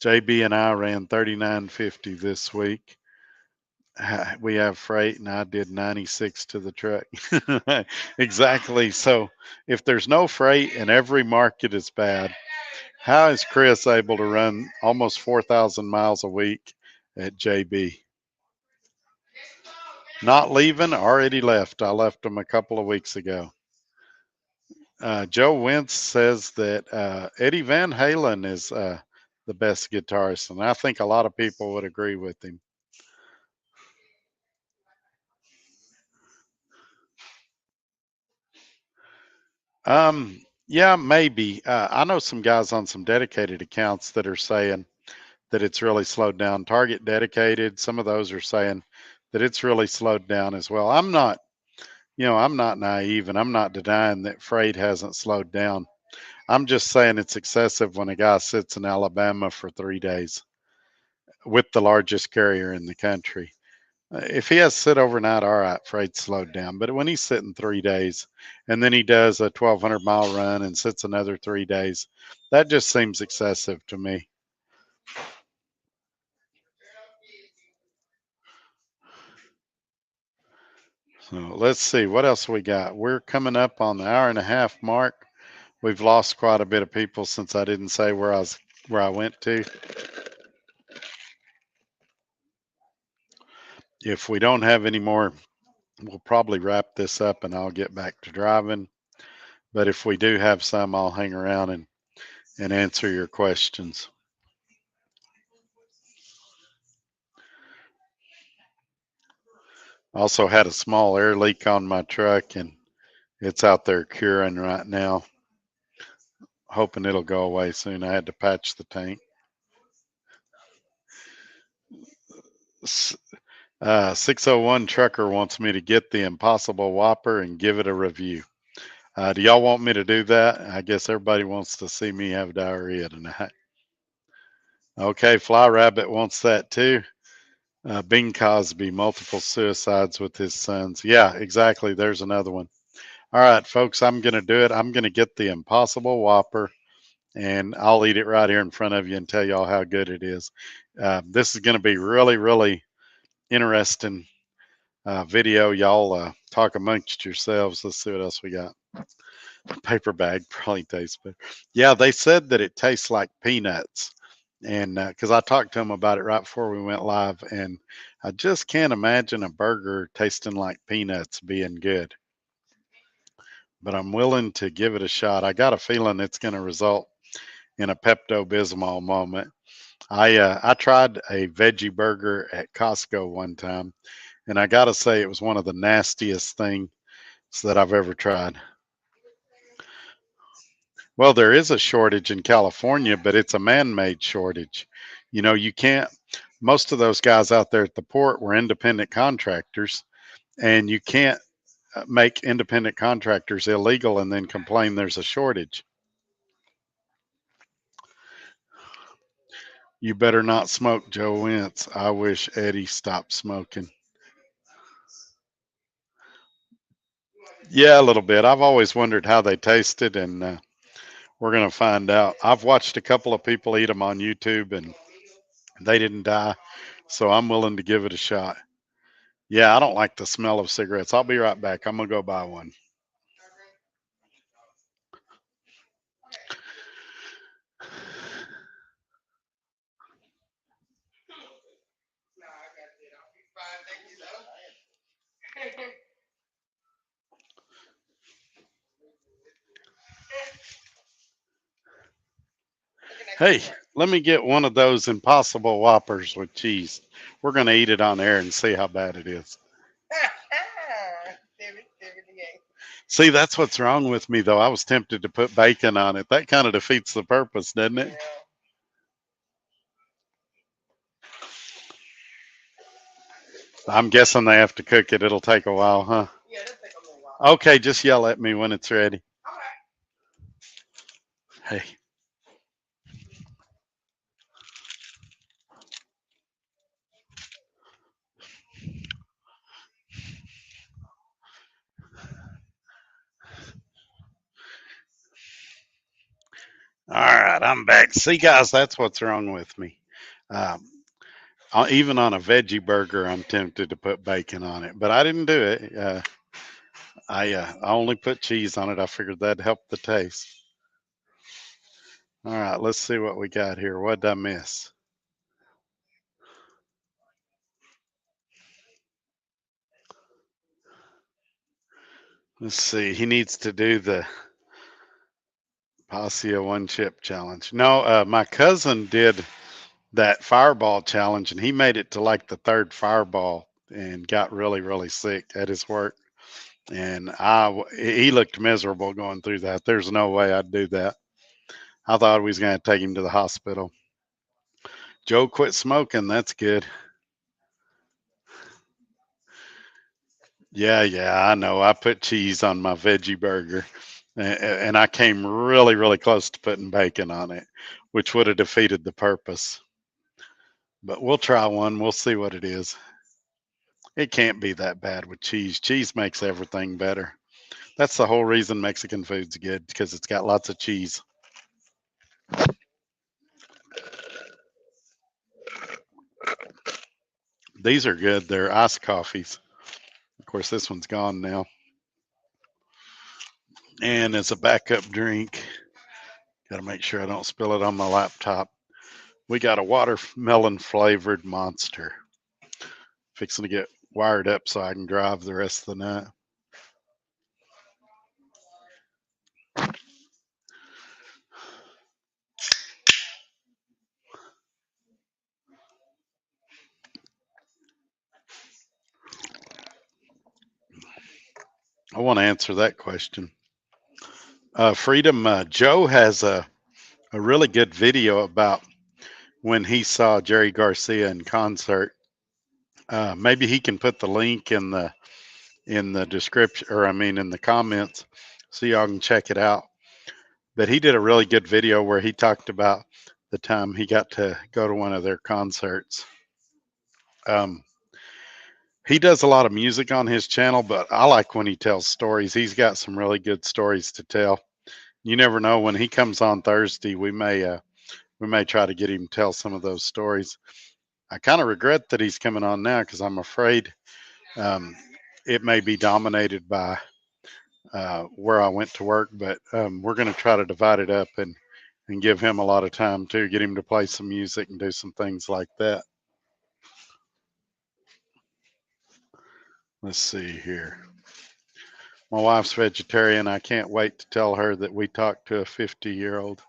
JB and I ran 39.50 this week. We have freight, and I did 96 to the truck. Exactly. So if there's no freight and every market is bad, how is Chris able to run almost 4,000 miles a week at JB? Not leaving, already left. I left him a couple of weeks ago. Joe Wentz says that Eddie Van Halen is the best guitarist, and I think a lot of people would agree with him. Yeah, maybe. I know some guys on some dedicated accounts that are saying that it's really slowed down. Target dedicated, some of those are saying that it's really slowed down as well. I'm not naive and I'm not denying that freight hasn't slowed down. I'm just saying it's excessive when a guy sits in Alabama for 3 days with the largest carrier in the country. If he has to sit overnight, all right, freight slowed down. But when he's sitting 3 days and then he does a 1,200-mile run and sits another 3 days, that just seems excessive to me. So let's see what else we got. We're coming up on the hour and a half mark. We've lost quite a bit of people since I didn't say where I went to. If we don't have any more, we'll probably wrap this up and I'll get back to driving. But if we do have some, I'll hang around and answer your questions. Also had a small air leak on my truck and it's out there curing right now. Hoping it'll go away soon. I had to patch the tank. 601 Trucker wants me to get the Impossible Whopper and give it a review. Do y'all want me to do that? I guess everybody wants to see me have diarrhea tonight. Okay, Fly Rabbit wants that too. Bing Cosby, multiple suicides with his sons. Yeah, exactly. There's another one. All right, folks, I'm going to do it. I'm going to get the Impossible Whopper and I'll eat it right here in front of you and tell y'all how good it is. This is going to be really, really interesting video. Y'all talk amongst yourselves. Let's see what else we got. Paper bag probably tastes better. Yeah, they said that it tastes like peanuts. And because I talked to them about it right before we went live, and I just can't imagine a burger tasting like peanuts being good. But I'm willing to give it a shot. I got a feeling it's going to result in a Pepto Bismol moment. I tried a veggie burger at Costco one time, and I got to say it was one of the nastiest things that I've ever tried. Well, there is a shortage in California, but it's a man-made shortage. You can't. Most of those guys out there at the port were independent contractors, and you can't make independent contractors illegal and then complain there's a shortage. You better not smoke, Joe Wentz. I wish Eddie stopped smoking. Yeah, a little bit. I've always wondered how they tasted, and we're going to find out. I've watched a couple of people eat them on YouTube, and they didn't die, so I'm willing to give it a shot. Yeah, I don't like the smell of cigarettes. I'll be right back. I'm going to go buy one. Hey, let me get one of those Impossible Whoppers with cheese. We're going to eat it on air and see how bad it is. See, that's what's wrong with me, though. I was tempted to put bacon on it. That kind of defeats the purpose, doesn't it? I'm guessing they have to cook it. It'll take a while, huh? Okay, just yell at me when it's ready. Hey. All right, I'm back. See, guys, that's what's wrong with me. Um, even on a veggie burger, I'm tempted to put bacon on it, but I didn't do it. I only put cheese on it. I figured that'd help the taste. All right, let's see what we got here. What did I miss? Let's see. He needs to do the Passia one chip challenge. No, my cousin did that fireball challenge and he made it to like the third fireball and got really, really sick at his work. And he looked miserable going through that. There's no way I'd do that. I thought we was going to take him to the hospital. Joe quit smoking. That's good. Yeah, yeah, I know. I put cheese on my veggie burger, and I came really, really close to putting bacon on it, which would have defeated the purpose. But we'll try one. We'll see what it is. It can't be that bad with cheese. Cheese makes everything better. That's the whole reason Mexican food's good because it's got lots of cheese. These are good. They're iced coffees. Of course, this one's gone now. And as a backup drink, got to make sure I don't spill it on my laptop. We got a watermelon flavored monster. Fixing to get wired up so I can drive the rest of the night. I want to answer that question. Freedom, Joe has a really good video about when he saw Jerry Garcia in concert. Maybe he can put the link in the description, or I mean in the comments, so y'all can check it out. But he did a really good video where he talked about the time he got to go to one of their concerts. Um, he does a lot of music on his channel, but I like when he tells stories. He's got some really good stories to tell. You never know, when he comes on Thursday, we may try to get him to tell some of those stories. I kind of regret that he's coming on now because I'm afraid um, it may be dominated by where I went to work, but we're going to try to divide it up and give him a lot of time too, get him to play some music and do some things like that. Let's see here. My wife's vegetarian. I can't wait to tell her that we talked to a 50-year-old.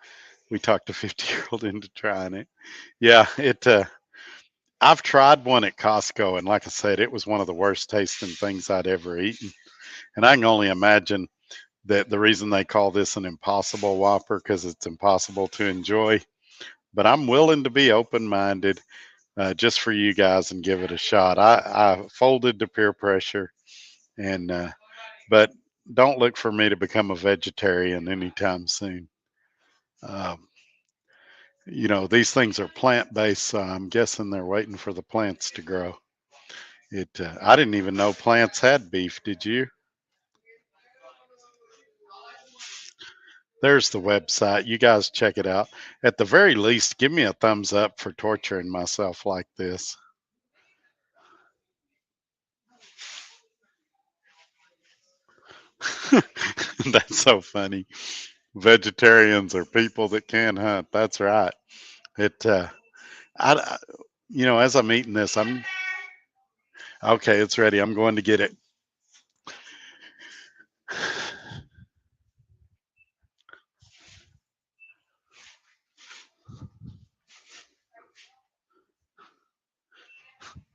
We talked a 50-year-old into trying it. Yeah, it. I've tried one at Costco, and like I said, it was one of the worst tasting things I'd ever eaten. And I can only imagine that the reason they call this an impossible Whopper because it's impossible to enjoy. But I'm willing to be open-minded just for you guys and give it a shot. I folded to peer pressure, and but don't look for me to become a vegetarian anytime soon. Um, these things are plant-based, so I'm guessing they're waiting for the plants to grow. I didn't even know plants had beef. Did you? There's the website. You guys check it out. At the very least, give me a thumbs up for torturing myself like this. That's so funny. Vegetarians are people that can hunt. That's right. It. I. As I'm eating this, I'm okay. It's ready. I'm going to get it.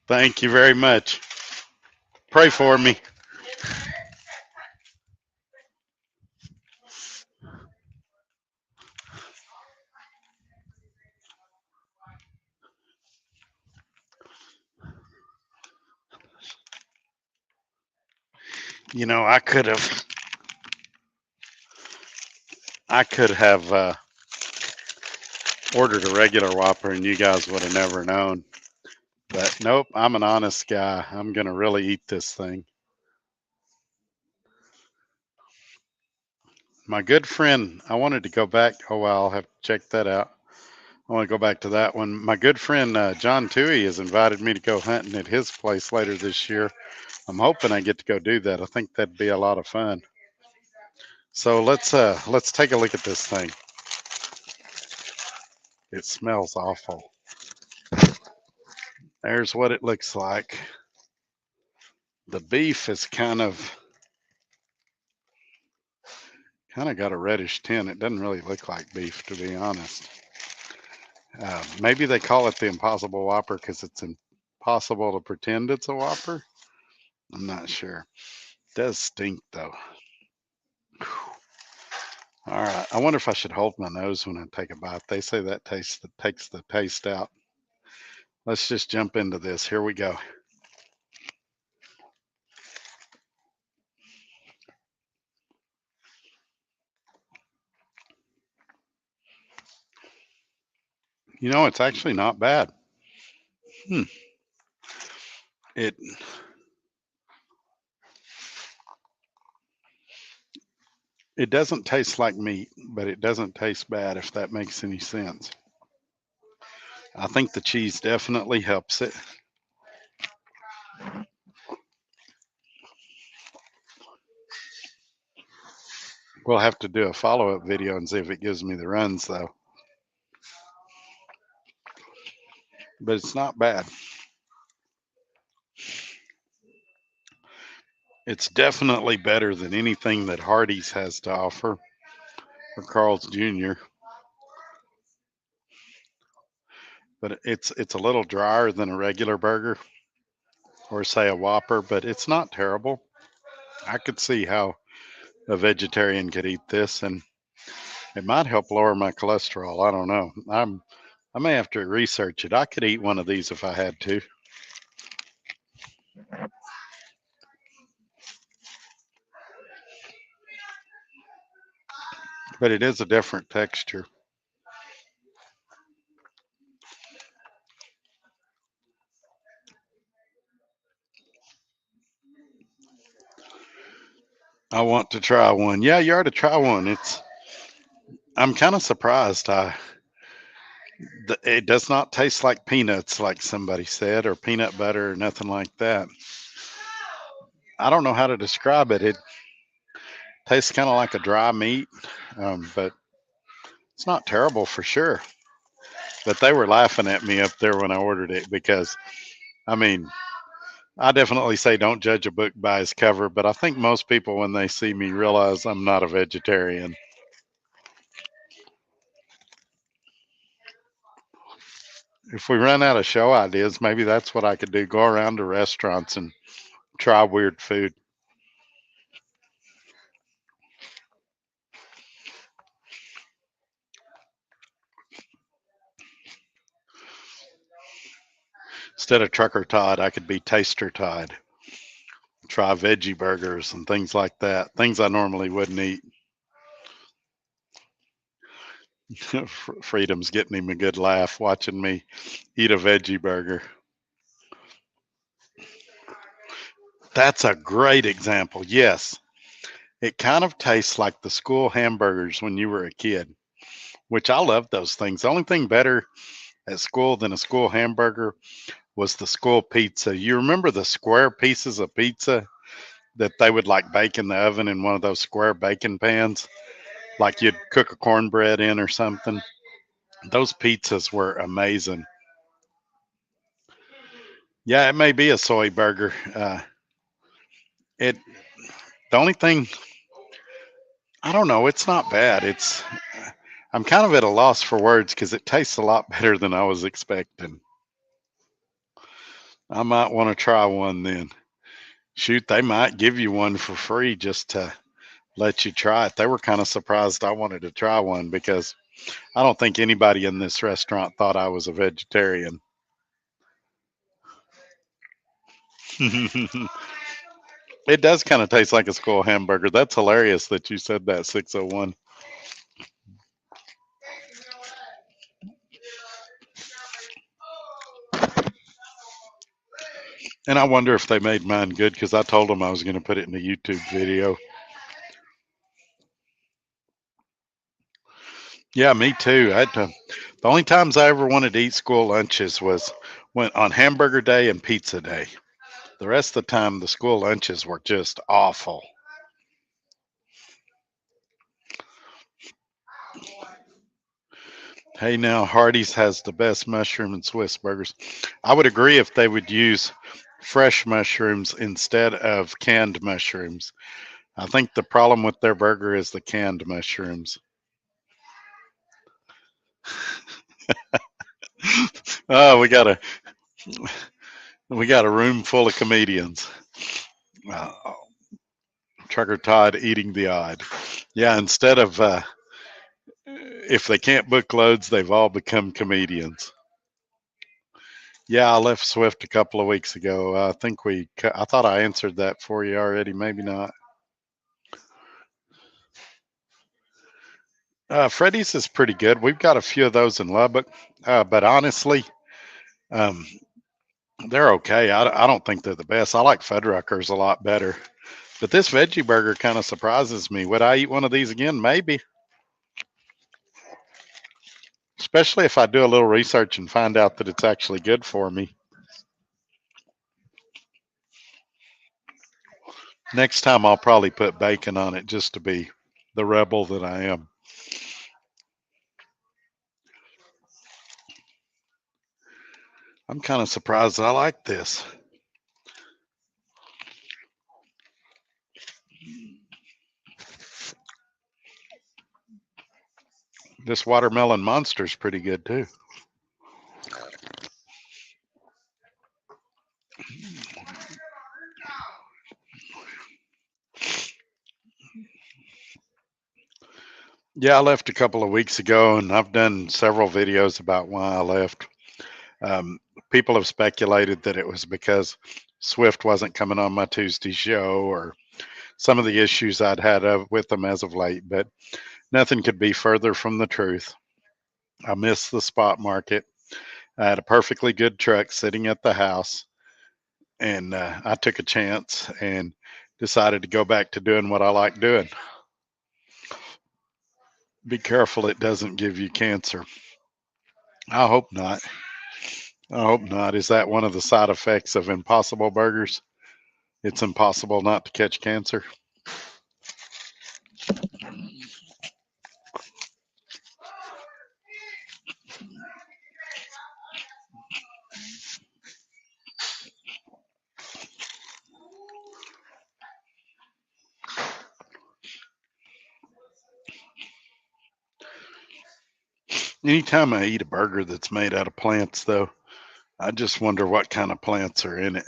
Thank you very much. Pray for me. I could have. I could have ordered a regular Whopper, and you guys would have never known. But nope, I'm an honest guy. I'm gonna really eat this thing. My good friend, I wanted to go back. Oh, well, I'll have to check that out. I want to go back to that one. My good friend John Toohey has invited me to go hunting at his place later this year. I'm hoping I get to go do that. I think that'd be a lot of fun. So let's take a look at this thing. It smells awful. There's what it looks like. The beef is kind of got a reddish tint. It doesn't really look like beef, to be honest. Maybe they call it the Impossible Whopper because it's impossible to pretend it's a Whopper. I'm not sure. does stink though. All right. I wonder if I should hold my nose when I take a bite. They say that takes the taste out. Let's just jump into this. Here we go. You know, it's actually not bad. Hmm. It it doesn't taste like meat, but it doesn't taste bad, if that makes any sense. I think the cheese definitely helps it. We'll have to do a follow-up video and see if it gives me the runs though. But it's not bad. It's definitely better than anything that Hardee's has to offer or Carl's Jr. But it's a little drier than a regular burger or say a Whopper, but it's not terrible. I could see how a vegetarian could eat this, and it might help lower my cholesterol. I don't know. I may have to research it. I could eat one of these if I had to. But it is a different texture. I want to try one. Yeah, you ought to try one. I'm kind of surprised. It does not taste like peanuts, like somebody said, or peanut butter, or nothing like that. I don't know how to describe it. It tastes kind of like a dry meat, but it's not terrible for sure. But they were laughing at me up there when I ordered it because, I mean, I definitely say don't judge a book by its cover, but I think most people, when they see me, realize I'm not a vegetarian. If we run out of show ideas, maybe that's what I could do, go around to restaurants and try weird food. Instead of Trucker Todd, I could be Taster Todd. Try veggie burgers and things like that. Things I normally wouldn't eat. Freedom's getting him a good laugh watching me eat a veggie burger. That's a great example. Yes. It kind of tastes like the school hamburgers when you were a kid, which I love those things. The only thing better at school than a school hamburger was the school pizza. You remember the square pieces of pizza that they would like bake in the oven in one of those square baking pans, like you'd cook a cornbread in or something? Those pizzas were amazing. Yeah, it may be a soy burger. It the only thing I don't know. It's not bad. I'm kind of at a loss for words because it tastes a lot better than I was expecting. I might want to try one then. Shoot, they might give you one for free just to let you try it. They were kind of surprised I wanted to try one because I don't think anybody in this restaurant thought I was a vegetarian. It does kind of taste like a school hamburger. That's hilarious that you said that, 601. And I wonder if they made mine good because I told them I was going to put it in a YouTube video. Yeah, me too. The only times I ever wanted to eat school lunches was when on hamburger day and pizza day. The rest of the time, the school lunches were just awful. Hey, now Hardee's has the best mushroom and Swiss burgers. I would agree if they would use fresh mushrooms instead of canned mushrooms. I think the problem with their burger is the canned mushrooms. Oh, we got a room full of comedians. Uh, Trucker Todd eating the odd. Yeah, instead of if they can't book loads, they've all become comedians. Yeah, I left Swift a couple of weeks ago. I thought I answered that for you already. Maybe not. Freddy's is pretty good. We've got a few of those in Lubbock, but honestly, um, they're okay. I don't think they're the best. I like Fuddruckers a lot better. But this veggie burger kind of surprises me. Would I eat one of these again? Maybe. Especially if I do a little research and find out that it's actually good for me. Next time I'll probably put bacon on it just to be the rebel that I am. I'm kind of surprised I like this. This watermelon monster's pretty good too. Yeah, I left a couple of weeks ago and I've done several videos about why I left. Um, People have speculated that it was because Swift wasn't coming on my Tuesday show or some of the issues I'd had with them as of late, but nothing could be further from the truth. I missed the spot market. I had a perfectly good truck sitting at the house, and I took a chance and decided to go back to doing what I like doing. Be careful it doesn't give you cancer. I hope not. I hope not. Is that one of the side effects of Impossible Burgers? It's impossible not to catch cancer. Anytime I eat a burger that's made out of plants, though, I just wonder what kind of plants are in it.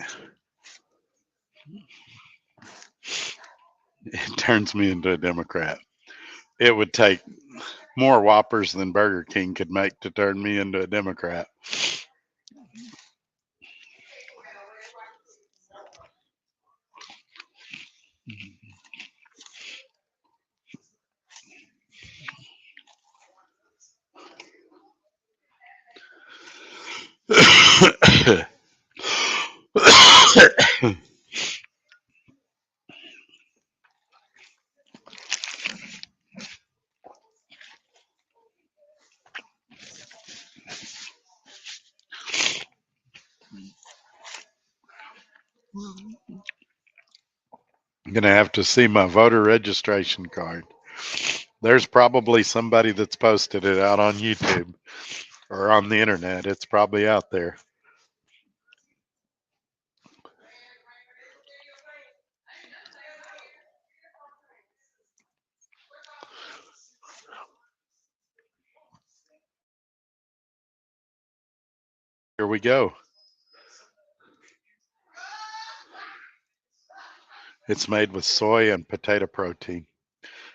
It turns me into a Democrat. It would take more Whoppers than Burger King could make to turn me into a Democrat. I'm going to have to see my voter registration card. There's probably somebody that's posted it out on YouTube or on the internet. It's probably out there. Here we go. It's made with soy and potato protein.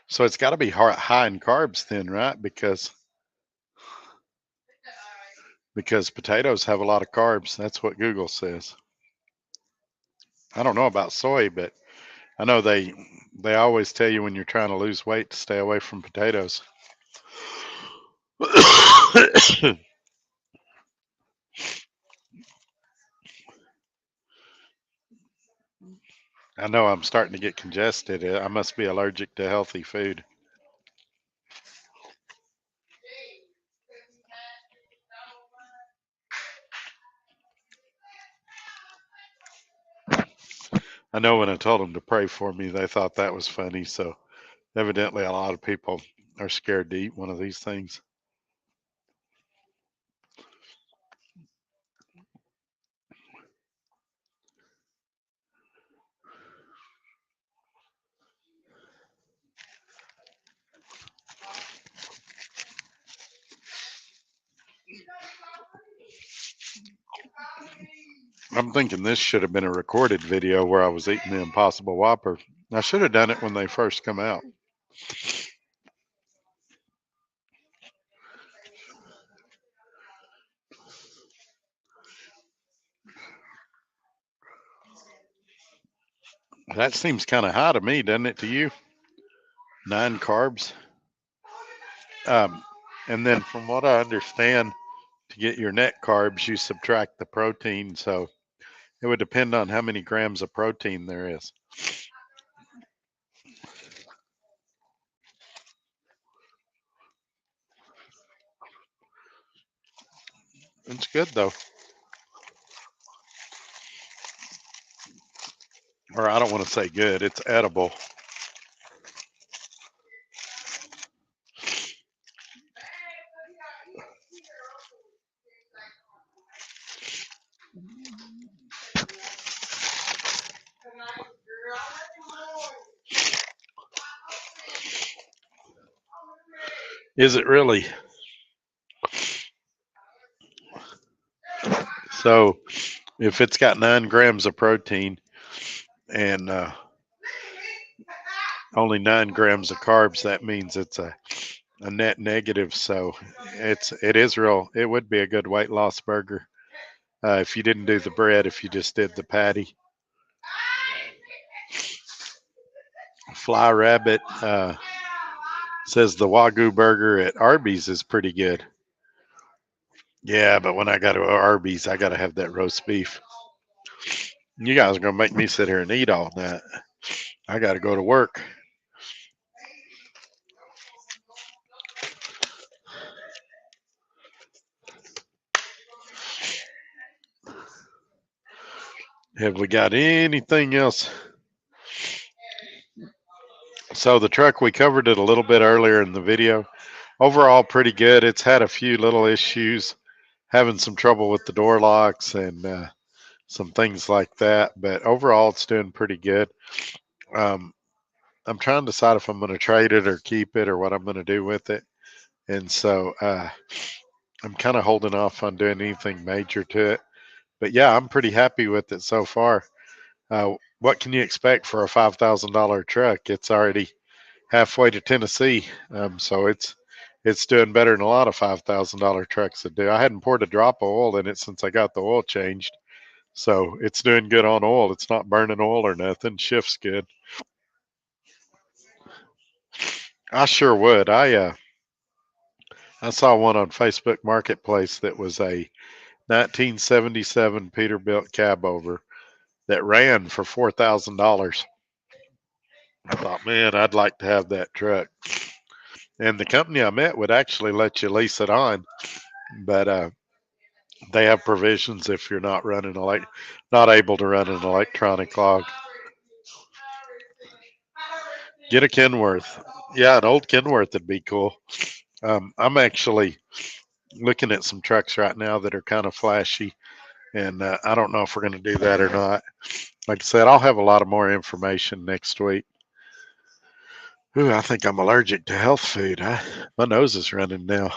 So it's got to be high in carbs then, right? Because potatoes have a lot of carbs. That's what Google says. I don't know about soy, but I know they always tell you when you're trying to lose weight to stay away from potatoes. I know I'm starting to get congested. I must be allergic to healthy food. I know when I told them to pray for me, they thought that was funny. So evidently, a lot of people are scared to eat one of these things. I'm thinking this should have been a recorded video where I was eating the Impossible Whopper. I should have done it when they first come out. That seems kind of high to me, doesn't it to you? 9 carbs. And then from what I understand, to get your net carbs, you subtract the protein. So it would depend on how many grams of protein there is. It's good though. Or I don't want to say good, it's edible. Is it really? So if it's got 9 grams of protein and only 9 grams of carbs, that means it's a net negative. So it is real. It would be a good weight loss burger if you didn't do the bread, if you just did the patty. Fly Rabbit says the Wagyu burger at Arby's is pretty good. Yeah, but when I go to Arby's, I got to have that roast beef. You guys are going to make me sit here and eat all that. I got to go to work. Have we got anything else? So the truck, we covered it a little bit earlier in the video. Overall, pretty good. It's had a few little issues, having some trouble with the door locks and some things like that. But overall, it's doing pretty good. Um, I'm trying to decide if I'm going to trade it or keep it or what I'm going to do with it. And so I'm kind of holding off on doing anything major to it. But yeah, I'm pretty happy with it so far. What can you expect for a $5,000 truck? It's already halfway to Tennessee, so it's doing better than a lot of $5,000 trucks that do. I hadn't poured a drop of oil in it since I got the oil changed, so it's doing good on oil. It's not burning oil or nothing. Shift's good. I sure would. I saw one on Facebook Marketplace that was a 1977 Peterbilt cab over that ran for $4,000. I thought, man, I'd like to have that truck. And the company I met would actually let you lease it on, but they have provisions if you're not able to run an electronic log. Get a Kenworth. Yeah, an old Kenworth would be cool. I'm actually looking at some trucks right now that are kind of flashy, and I don't know if we're going to do that or not. Like I said, I'll have a lot of more information next week. Ooh, I think I'm allergic to health food. My nose is running now.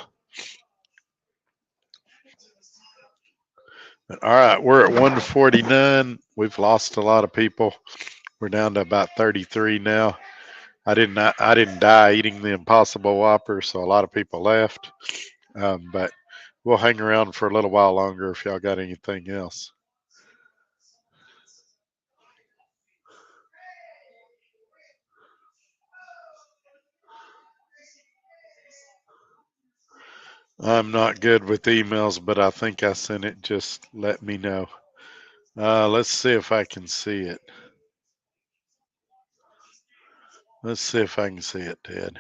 All right, we're at 149. We've lost a lot of people. We're down to about 33 now. I didn't die eating the Impossible Whopper, so a lot of people left. But we'll hang around for a little while longer if y'all got anything else. I'm not good with emails, but I think I sent it. Just let me know. Let's see if I can see it. Let's see if I can see it, Ted.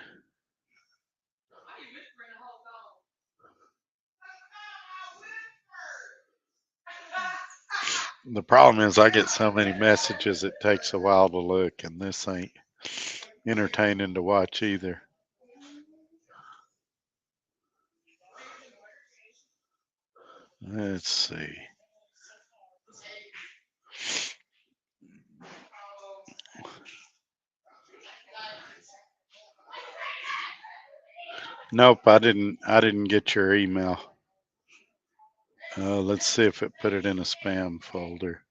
The problem is I get so many messages it takes a while to look, and this ain't entertaining to watch either. Let's see. Nope, I didn't get your email. Let's see if it put it in a spam folder.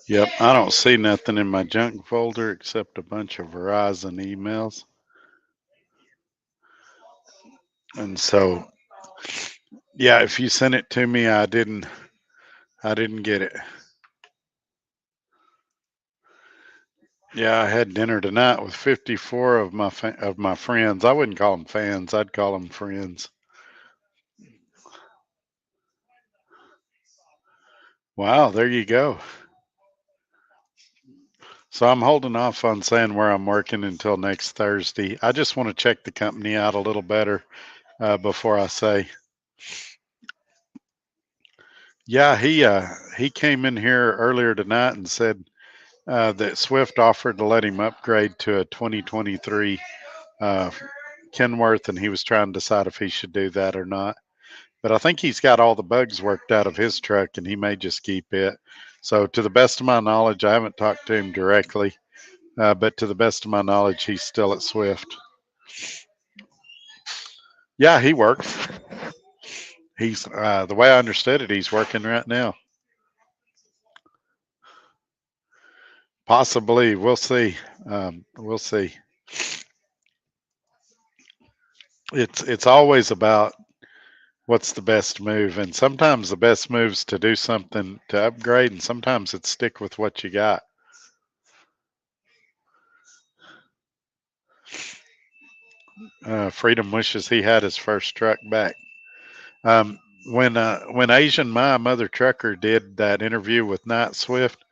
Yep, I don't see nothing in my junk folder except a bunch of Verizon emails. And so, yeah, if you sent it to me, I didn't get it. Yeah, I had dinner tonight with 54 of my friends. I wouldn't call them fans. I'd call them friends. Wow, there you go. So I'm holding off on saying where I'm working until next Thursday. I just want to check the company out a little better before I say. Yeah, he came in here earlier tonight and said that Swift offered to let him upgrade to a 2023 uh, Kenworth, and he was trying to decide if he should do that or not. But I think he's got all the bugs worked out of his truck, and he may just keep it. So, to the best of my knowledge, I haven't talked to him directly, but to the best of my knowledge, he's still at Swift. Yeah, he works. He's the way I understood it, he's working right now. Possibly, we'll see. We'll see. It's always about what's the best move, and sometimes the best move's to do something to upgrade, and sometimes it's stick with what you got. Freedom wishes he had his first truck back. Um, when Asian my mother trucker did that interview with Night Swift,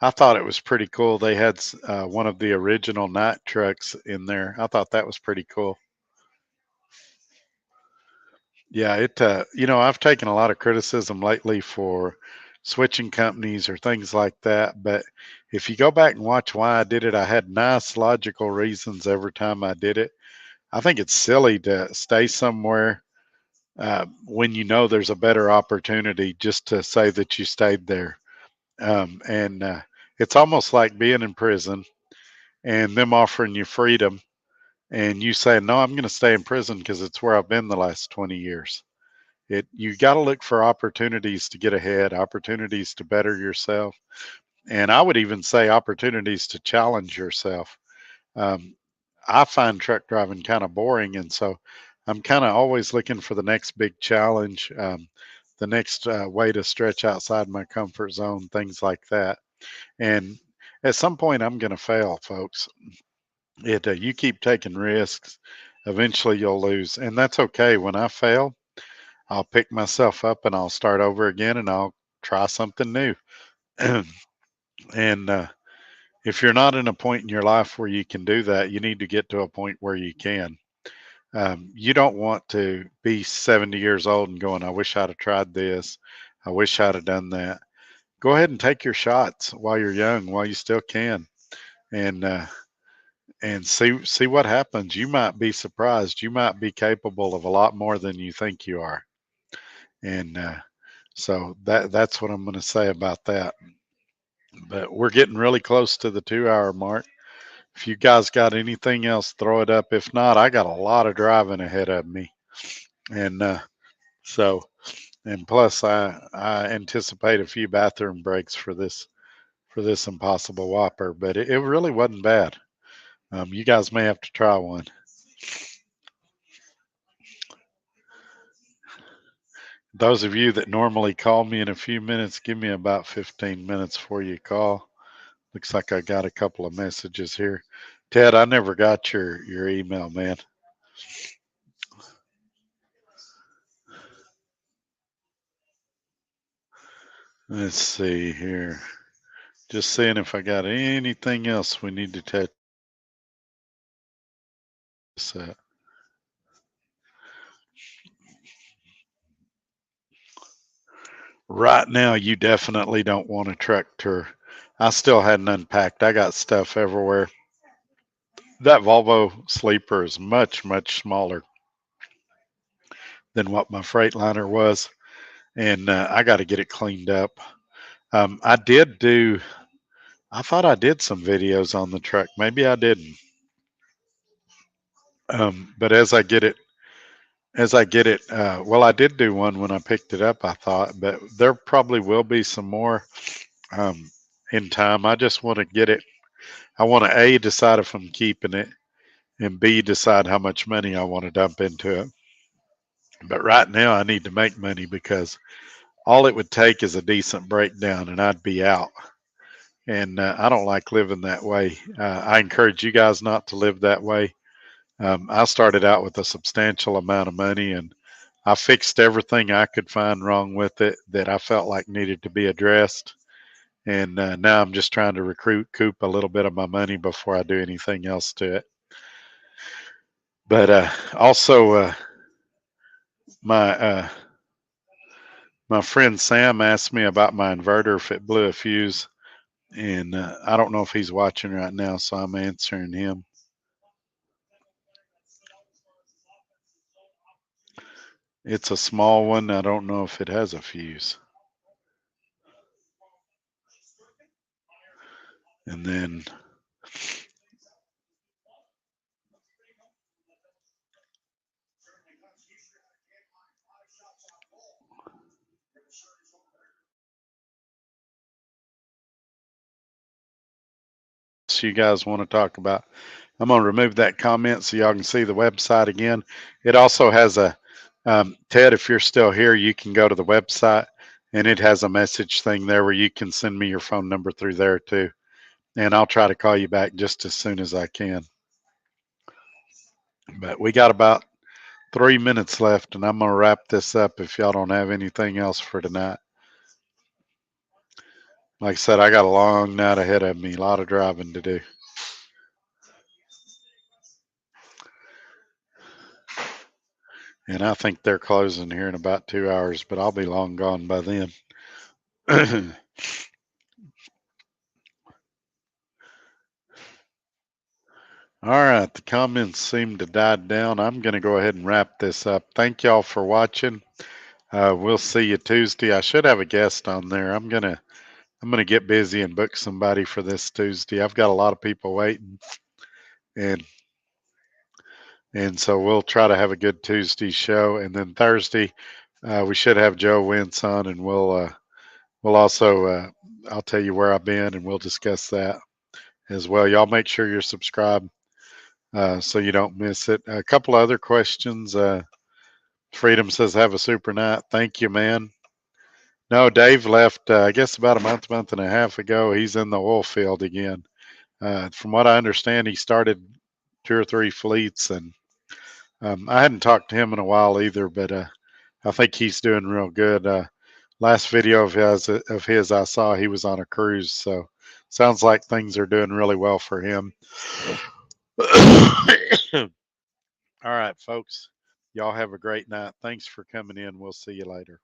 I thought it was pretty cool. They had one of the original Night trucks in there. I thought that was pretty cool. Yeah, I've taken a lot of criticism lately for switching companies or things like that. But if you go back and watch why I did it, I had nice logical reasons every time I did it. I think it's silly to stay somewhere when you know there's a better opportunity just to say that you stayed there. And it's almost like being in prison and them offering you freedom and you saying, no, I'm going to stay in prison because it's where I've been the last 20 years. You got to look for opportunities to get ahead, opportunities to better yourself, and I would even say opportunities to challenge yourself. Um, I find truck driving kind of boring, and so I'm kind of always looking for the next big challenge, the next way to stretch outside my comfort zone, things like that. And at some point, I'm going to fail, folks. You keep taking risks, eventually you'll lose, and that's okay. When I fail, I'll pick myself up and I'll start over again and I'll try something new. and if you're not in a point in your life where you can do that, you need to get to a point where you can. You don't want to be 70 years old and going, I wish I'd have tried this. I wish I'd have done that. Go ahead and take your shots while you're young, while you still can, and see what happens. You might be surprised. You might be capable of a lot more than you think you are. And so that's what I'm going to say about that. But we're getting really close to the 2 hour mark. If you guys got anything else, throw it up. If not, I got a lot of driving ahead of me. And so, and plus, I anticipate a few bathroom breaks for this impossible Whopper, but it really wasn't bad. You guys may have to try one. Those of you that normally call me in a few minutes, give me about 15 minutes before you call. Looks like I got a couple of messages here. Ted, I never got your email, man. Let's see here. Just seeing if I got anything else we need to touch this at. Right now, you definitely don't want a truck tour. I still hadn't unpacked. I got stuff everywhere. That Volvo sleeper is much, much smaller than what my Freightliner was, and I got to get it cleaned up. I did do. I thought I did some videos on the truck. Maybe I didn't. But as I get it, well, I did do one when I picked it up, I thought, but there probably will be some more. Um, in time. I just want to get it. I want to A, decide if I'm keeping it, and B, decide how much money I want to dump into it. But right now, I need to make money because all it would take is a decent breakdown and I'd be out. And I don't like living that way. I encourage you guys not to live that way. I started out with a substantial amount of money and I fixed everything I could find wrong with it that I felt like needed to be addressed. And now I'm just trying to recoup a little bit of my money before I do anything else to it. But also, my my friend Sam asked me about my inverter if it blew a fuse, and I don't know if he's watching right now, so I'm answering him. It's a small one. I don't know if it has a fuse. And then you guys want to talk about, I'm going to remove that comment so y'all can see the website again. It also has a, Ted, if you're still here, you can go to the website and it has a message thing there where you can send me your phone number through there too. And I'll try to call you back just as soon as I can. But we got about 3 minutes left and I'm going to wrap this up if y'all don't have anything else for tonight. Like I said, I got a long night ahead of me, a lot of driving to do. And I think they're closing here in about 2 hours, but I'll be long gone by then. All right, the comments seem to die down. I'm going to go ahead and wrap this up. Thank y'all for watching. We'll see you Tuesday. I should have a guest on there. I'm gonna get busy and book somebody for this Tuesday. I've got a lot of people waiting, and so we'll try to have a good Tuesday show. And then Thursday, we should have Joe Wentz on, and we'll also I'll tell you where I've been, and we'll discuss that as well. Y'all make sure you're subscribed so you don't miss it. A couple other questions. Freedom says, "Have a super night." Thank you, man. No, Dave left. I guess about a month and a half ago. He's in the oil field again. From what I understand, he started 2 or 3 fleets, and I hadn't talked to him in a while either. But I think he's doing real good. Last video of his I saw, he was on a cruise, so sounds like things are doing really well for him. All right, folks. Y'all have a great night. Thanks for coming in. We'll see you later.